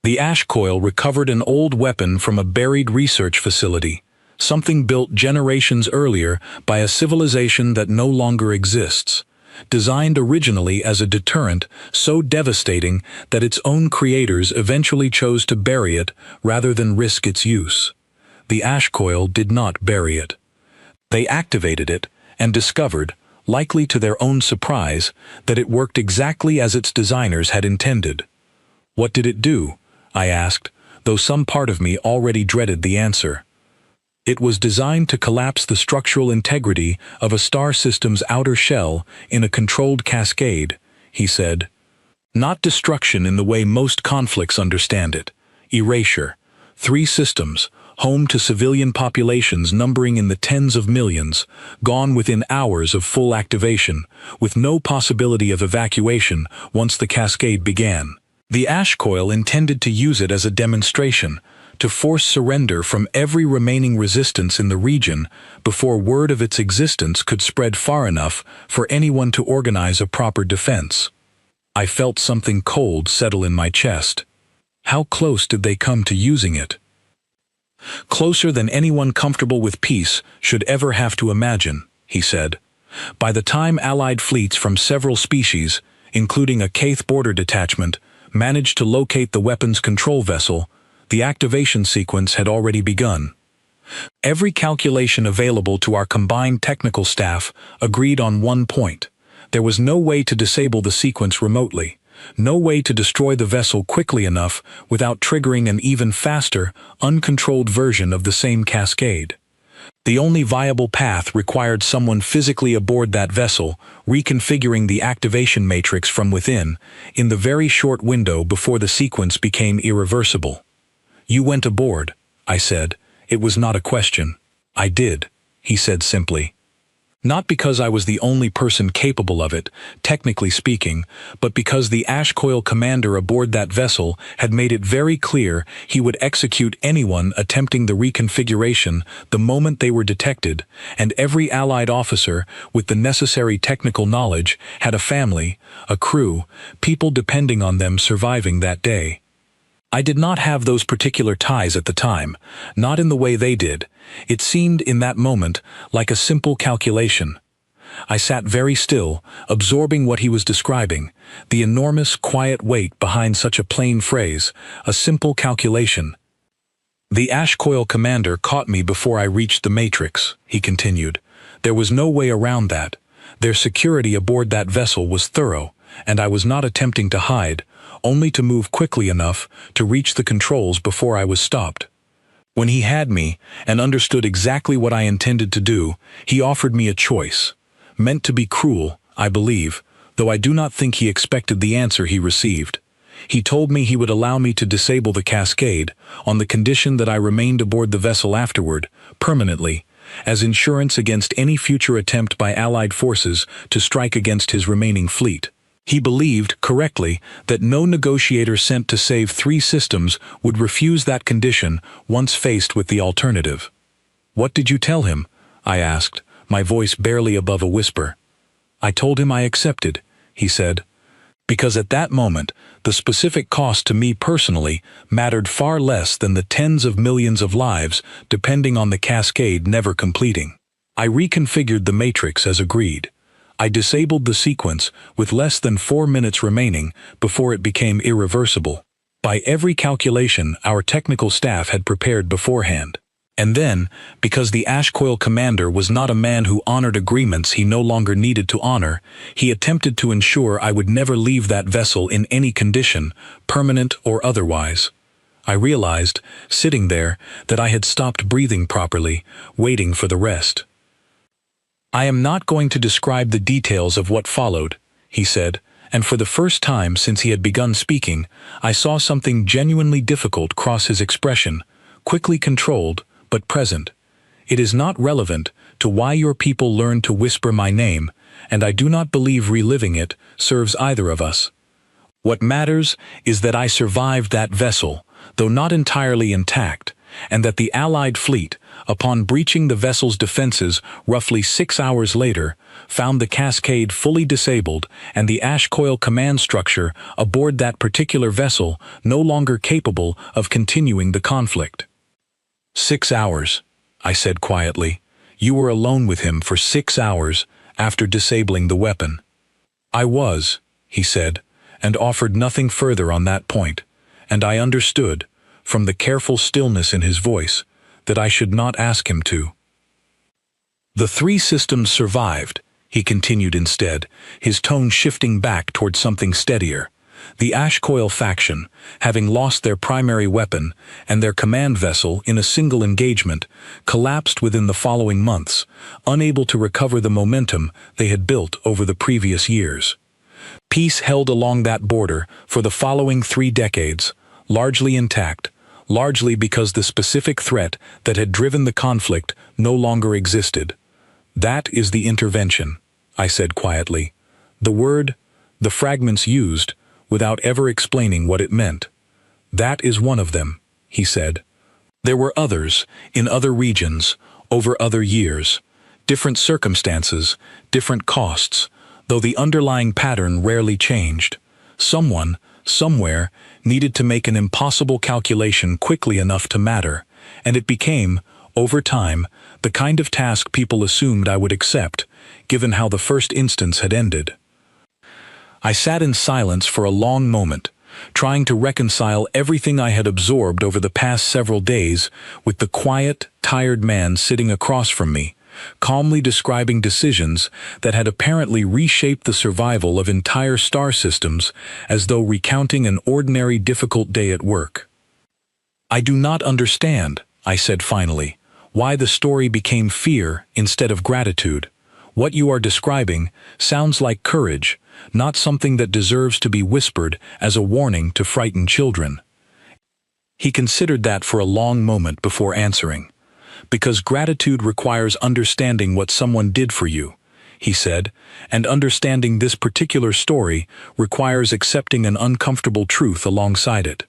The ash coil recovered an old weapon from a buried research facility, something built generations earlier by a civilization that no longer exists, designed originally as a deterrent so devastating that its own creators eventually chose to bury it rather than risk its use. The ash coil did not bury it. They activated it and discovered, likely to their own surprise, that it worked exactly as its designers had intended. What did it do? I asked, though some part of me already dreaded the answer. It was designed to collapse the structural integrity of a star system's outer shell in a controlled cascade, he said. Not destruction in the way most conflicts understand it. Erasure. 3 systems, home to civilian populations numbering in the tens of millions, gone within hours of full activation, with no possibility of evacuation once the cascade began. The ash coil intended to use it as a demonstration, to force surrender from every remaining resistance in the region before word of its existence could spread far enough for anyone to organize a proper defense. I felt something cold settle in my chest. How close did they come to using it? Closer than anyone comfortable with peace should ever have to imagine, he said. By the time Allied fleets from several species, including a Kaith border detachment, managed to locate the weapons control vessel, the activation sequence had already begun. Every calculation available to our combined technical staff agreed on one point. There was no way to disable the sequence remotely, no way to destroy the vessel quickly enough without triggering an even faster, uncontrolled version of the same cascade. The only viable path required someone physically aboard that vessel, reconfiguring the activation matrix from within, in the very short window before the sequence became irreversible. You went aboard, I said. It was not a question. I did, he said simply. Not because I was the only person capable of it, technically speaking, but because the ash coil commander aboard that vessel had made it very clear he would execute anyone attempting the reconfiguration the moment they were detected, and every Allied officer with the necessary technical knowledge had a family, a crew, people depending on them surviving that day. I did not have those particular ties at the time, not in the way they did. It seemed in that moment like a simple calculation. I sat very still, absorbing what he was describing, the enormous, quiet weight behind such a plain phrase, a simple calculation. The ash coil commander caught me before I reached the matrix, he continued. There was no way around that. Their security aboard that vessel was thorough, and I was not attempting to hide, only to move quickly enough to reach the controls before I was stopped. When he had me and understood exactly what I intended to do, he offered me a choice. Meant to be cruel, I believe, though I do not think he expected the answer he received. He told me he would allow me to disable the cascade on the condition that I remained aboard the vessel afterward, permanently, as insurance against any future attempt by Allied forces to strike against his remaining fleet. He believed, correctly, that no negotiator sent to save 3 systems would refuse that condition once faced with the alternative. What did you tell him? I asked, my voice barely above a whisper. I told him I accepted, he said, because at that moment, the specific cost to me personally mattered far less than the tens of millions of lives depending on the cascade never completing. I reconfigured the matrix as agreed. I disabled the sequence with less than 4 minutes remaining before it became irreversible. By every calculation our technical staff had prepared beforehand. And then, because the ash coil commander was not a man who honored agreements he no longer needed to honor, he attempted to ensure I would never leave that vessel in any condition, permanent or otherwise. I realized, sitting there, that I had stopped breathing properly, waiting for the rest. I am not going to describe the details of what followed, he said, and for the first time since he had begun speaking, I saw something genuinely difficult cross his expression, quickly controlled, but present. It is not relevant to why your people learned to whisper my name, and I do not believe reliving it serves either of us. What matters is that I survived that vessel, though not entirely intact, and that the Allied fleet, upon breaching the vessel's defenses roughly 6 hours later, found the Cascade fully disabled and the ash coil command structure aboard that particular vessel no longer capable of continuing the conflict. 6 hours, I said quietly. You were alone with him for 6 hours after disabling the weapon. I was, he said, and offered nothing further on that point, and I understood, from the careful stillness in his voice, that I should not ask him to. The 3 systems survived, he continued instead, his tone shifting back toward something steadier. The ash coil faction, having lost their primary weapon and their command vessel in a single engagement, collapsed within the following months, unable to recover the momentum they had built over the previous years. Peace held along that border for the following 3 decades, largely intact, largely because the specific threat that had driven the conflict no longer existed. That is the intervention, I said quietly. The word, the fragments used, without ever explaining what it meant. That is one of them, he said. There were others, in other regions, over other years, different circumstances, different costs, though the underlying pattern rarely changed. Someone, somewhere, needed to make an impossible calculation quickly enough to matter, and it became, over time, the kind of task people assumed I would accept, given how the first instance had ended. I sat in silence for a long moment, trying to reconcile everything I had absorbed over the past several days with the quiet, tired man sitting across from me, calmly describing decisions that had apparently reshaped the survival of entire star systems as though recounting an ordinary difficult day at work. I do not understand, I said finally, why the story became fear instead of gratitude. What you are describing sounds like courage, not something that deserves to be whispered as a warning to frightened children. He considered that for a long moment before answering. Because gratitude requires understanding what someone did for you, he said, and understanding this particular story requires accepting an uncomfortable truth alongside it.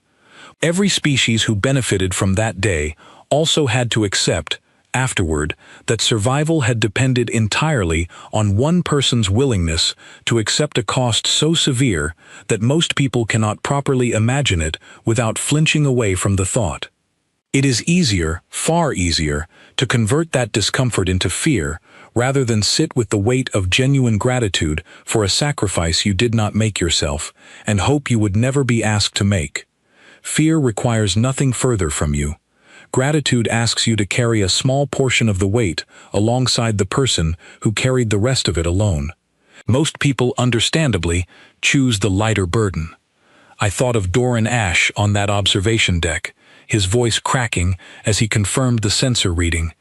Every species who benefited from that day also had to accept, afterward, that survival had depended entirely on one person's willingness to accept a cost so severe that most people cannot properly imagine it without flinching away from the thought. It is easier, far easier, to convert that discomfort into fear rather than sit with the weight of genuine gratitude for a sacrifice you did not make yourself and hope you would never be asked to make. Fear requires nothing further from you. Gratitude asks you to carry a small portion of the weight alongside the person who carried the rest of it alone. Most people, understandably, choose the lighter burden. I thought of Doran Ash on that observation deck, his voice cracking as he confirmed the sensor reading.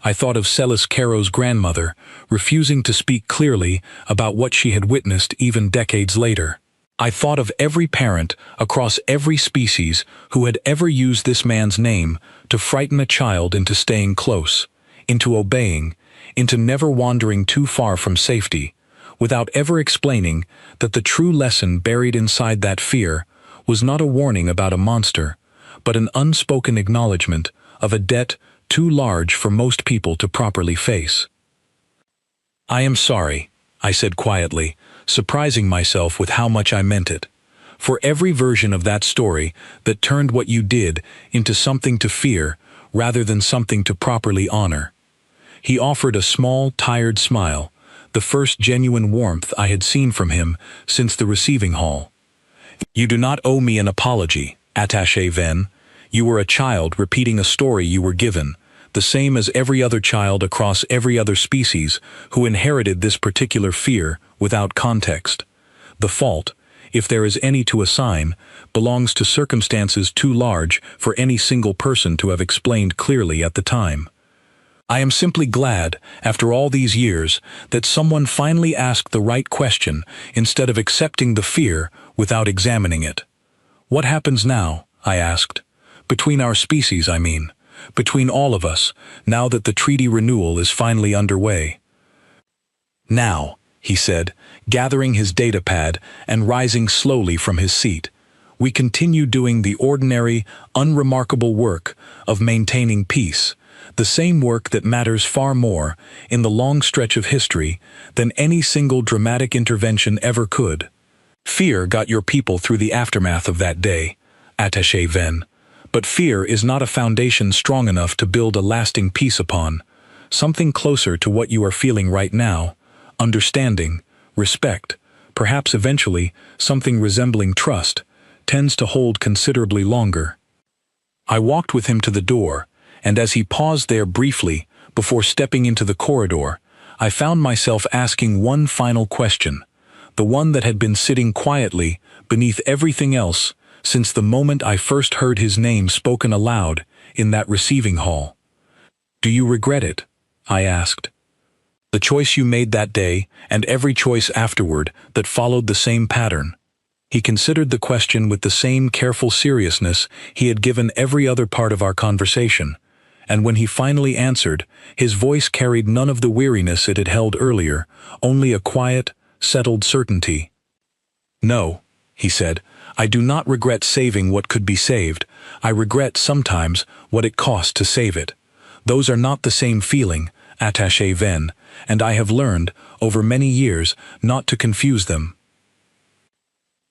I thought of Celis Caro's grandmother, refusing to speak clearly about what she had witnessed even decades later. I thought of every parent across every species who had ever used this man's name to frighten a child into staying close, into obeying, into never wandering too far from safety, without ever explaining that the true lesson buried inside that fear was not a warning about a monster, but an unspoken acknowledgement of a debt too large for most people to properly face. I am sorry, I said quietly, surprising myself with how much I meant it. For every version of that story that turned what you did into something to fear rather than something to properly honor. He offered a small, tired smile, the first genuine warmth I had seen from him since the receiving hall. You do not owe me an apology, Attaché Ven. You were a child repeating a story you were given, the same as every other child across every other species who inherited this particular fear without context. The fault, if there is any to assign, belongs to circumstances too large for any single person to have explained clearly at the time. I am simply glad, after all these years, that someone finally asked the right question instead of accepting the fear without examining it. What happens now? I asked. Between our species, I mean. Between all of us, now that the treaty renewal is finally underway. Now, he said, gathering his datapad and rising slowly from his seat. We continue doing the ordinary, unremarkable work of maintaining peace, the same work that matters far more, in the long stretch of history, than any single dramatic intervention ever could. Fear got your people through the aftermath of that day, Attaché Ven. But fear is not a foundation strong enough to build a lasting peace upon. Something closer to what you are feeling right now, understanding, respect, perhaps eventually something resembling trust, tends to hold considerably longer. I walked with him to the door, and as he paused there briefly before stepping into the corridor, I found myself asking one final question, the one that had been sitting quietly beneath everything else since the moment I first heard his name spoken aloud in that receiving hall. "Do you regret it?" I asked. "The choice you made that day, and every choice afterward that followed the same pattern." He considered the question with the same careful seriousness he had given every other part of our conversation, and when he finally answered, his voice carried none of the weariness it had held earlier, only a quiet, settled certainty. "No," he said, "I do not regret saving what could be saved. I regret sometimes what it cost to save it. Those are not the same feeling, Attaché Ven, and I have learned, over many years, not to confuse them."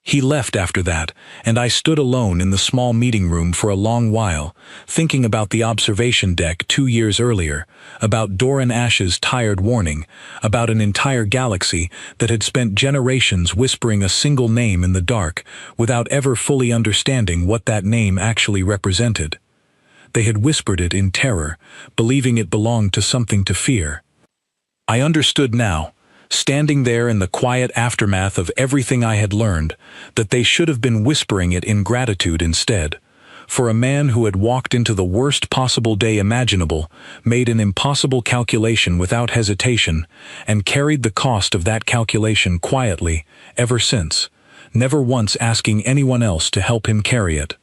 He left after that, and I stood alone in the small meeting room for a long while, thinking about the observation deck 2 years earlier, about Doran Ash's tired warning, about an entire galaxy that had spent generations whispering a single name in the dark without ever fully understanding what that name actually represented. They had whispered it in terror, believing it belonged to something to fear. I understood now, standing there in the quiet aftermath of everything I had learned, that they should have been whispering it in gratitude instead. For a man who had walked into the worst possible day imaginable, made an impossible calculation without hesitation, and carried the cost of that calculation quietly, ever since, never once asking anyone else to help him carry it.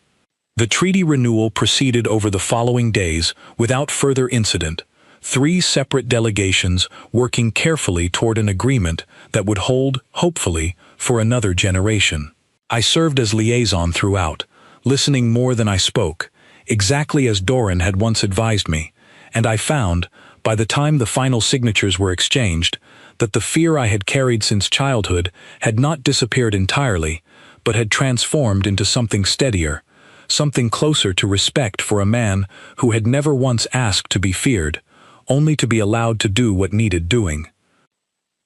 The treaty renewal proceeded over the following days without further incident. 3 separate delegations working carefully toward an agreement that would hold, hopefully, for another generation. I served as liaison throughout, listening more than I spoke, exactly as Doran had once advised me, and I found, by the time the final signatures were exchanged, that the fear I had carried since childhood had not disappeared entirely, but had transformed into something steadier, something closer to respect for a man who had never once asked to be feared, only to be allowed to do what needed doing.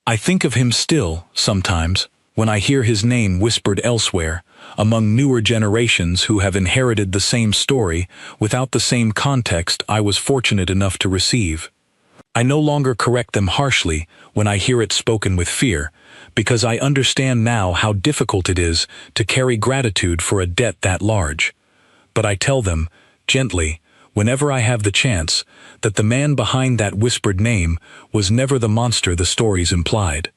I think of him still, sometimes, when I hear his name whispered elsewhere, among newer generations who have inherited the same story without the same context I was fortunate enough to receive. I no longer correct them harshly when I hear it spoken with fear, because I understand now how difficult it is to carry gratitude for a debt that large. But I tell them, gently, whenever I have the chance, that the man behind that whispered name was never the monster the stories implied.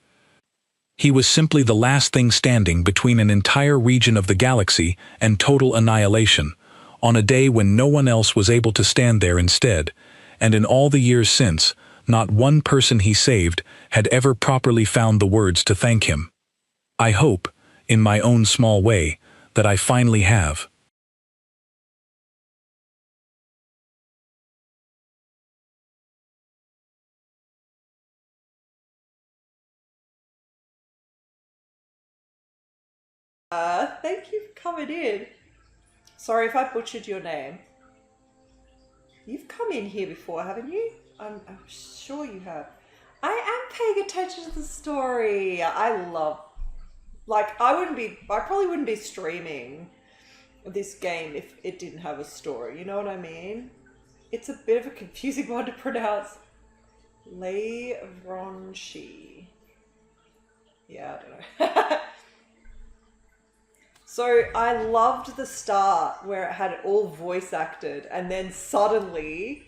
He was simply the last thing standing between an entire region of the galaxy and total annihilation, on a day when no one else was able to stand there instead, and in all the years since, not one person he saved had ever properly found the words to thank him. I hope, in my own small way, that I finally have. Thank you for coming in. Sorry if I butchered your name. You've come in here before, haven't you? I'm sure you have. I am paying attention to the story. I probably wouldn't be streaming this game if it didn't have a story. You know what I mean? It's a bit of a confusing one to pronounce. Lei Vronshi. Yeah, I don't know. So I loved the start where it had it all voice acted, and then suddenly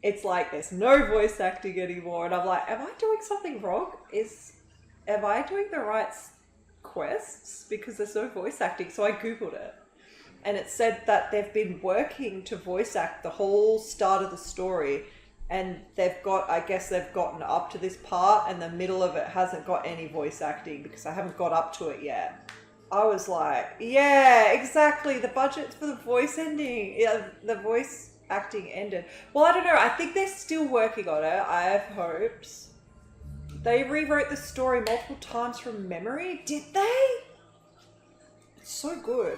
it's like there's no voice acting anymore, and I'm like, am I doing something wrong? Am I doing the right quests? Because there's no voice acting. So I googled it, and it said that they've been working to voice act the whole start of the story and I guess they've gotten up to this part, and the middle of it hasn't got any voice acting because I haven't got up to it yet. I was like, yeah, exactly. The budget for the voice ending, yeah, the voice acting ended. Well, I don't know. I think they're still working on it. I have hopes. They rewrote the story multiple times from memory. Did they? It's so good.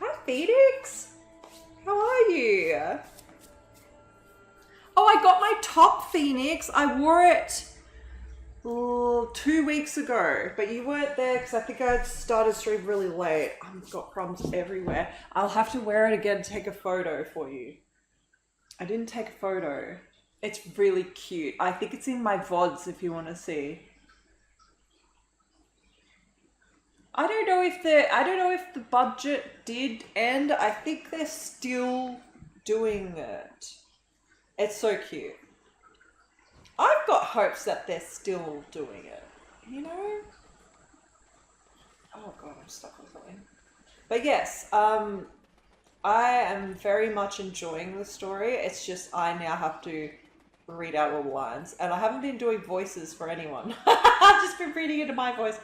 Hi, Phoenix. How are you? Oh, I got my top, Phoenix. I wore it 2 weeks ago, but you weren't there because I think I started stream really late. I've got crumbs everywhere. I'll have to wear it again to take a photo for you. I didn't take a photo. It's really cute. I think it's in my VODs if you want to see. I don't know if the budget did end. I think they're still doing it. It's so cute. I've got hopes that they're still doing it, you know? Oh god, I'm stuck on something. But yes, I am very much enjoying the story. It's just I now have to read out all the lines. And I haven't been doing voices for anyone. I've just been reading it in my voice.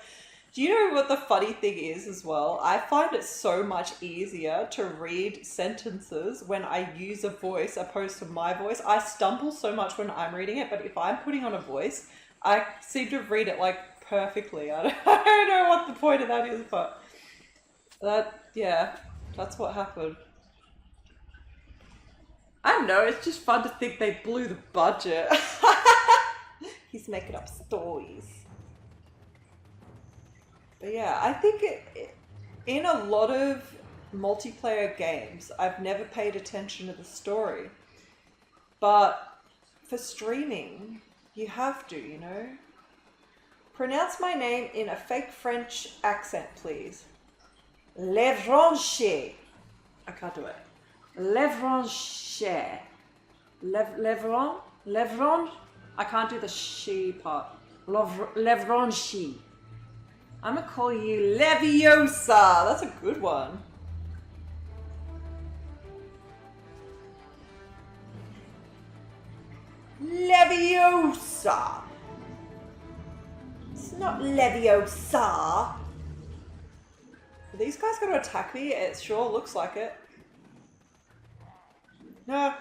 Do you know what the funny thing is as well? I find it so much easier to read sentences when I use a voice opposed to my voice. I stumble so much when I'm reading it, but if I'm putting on a voice, I seem to read it like perfectly. I don't know what the point of that is, but that's what happened. I don't know, it's just fun to think they blew the budget. He's making up stories. But yeah, I think in a lot of multiplayer games, I've never paid attention to the story. But for streaming, you have to, you know? Pronounce my name in a fake French accent, please. Levranche. I can't do it. Levranche. Levron? I can't do the she part. Levranche. I'm gonna call you Leviosa. That's a good one. Leviosa. It's not Leviosa. Are these guys gonna attack me? It sure looks like it. No.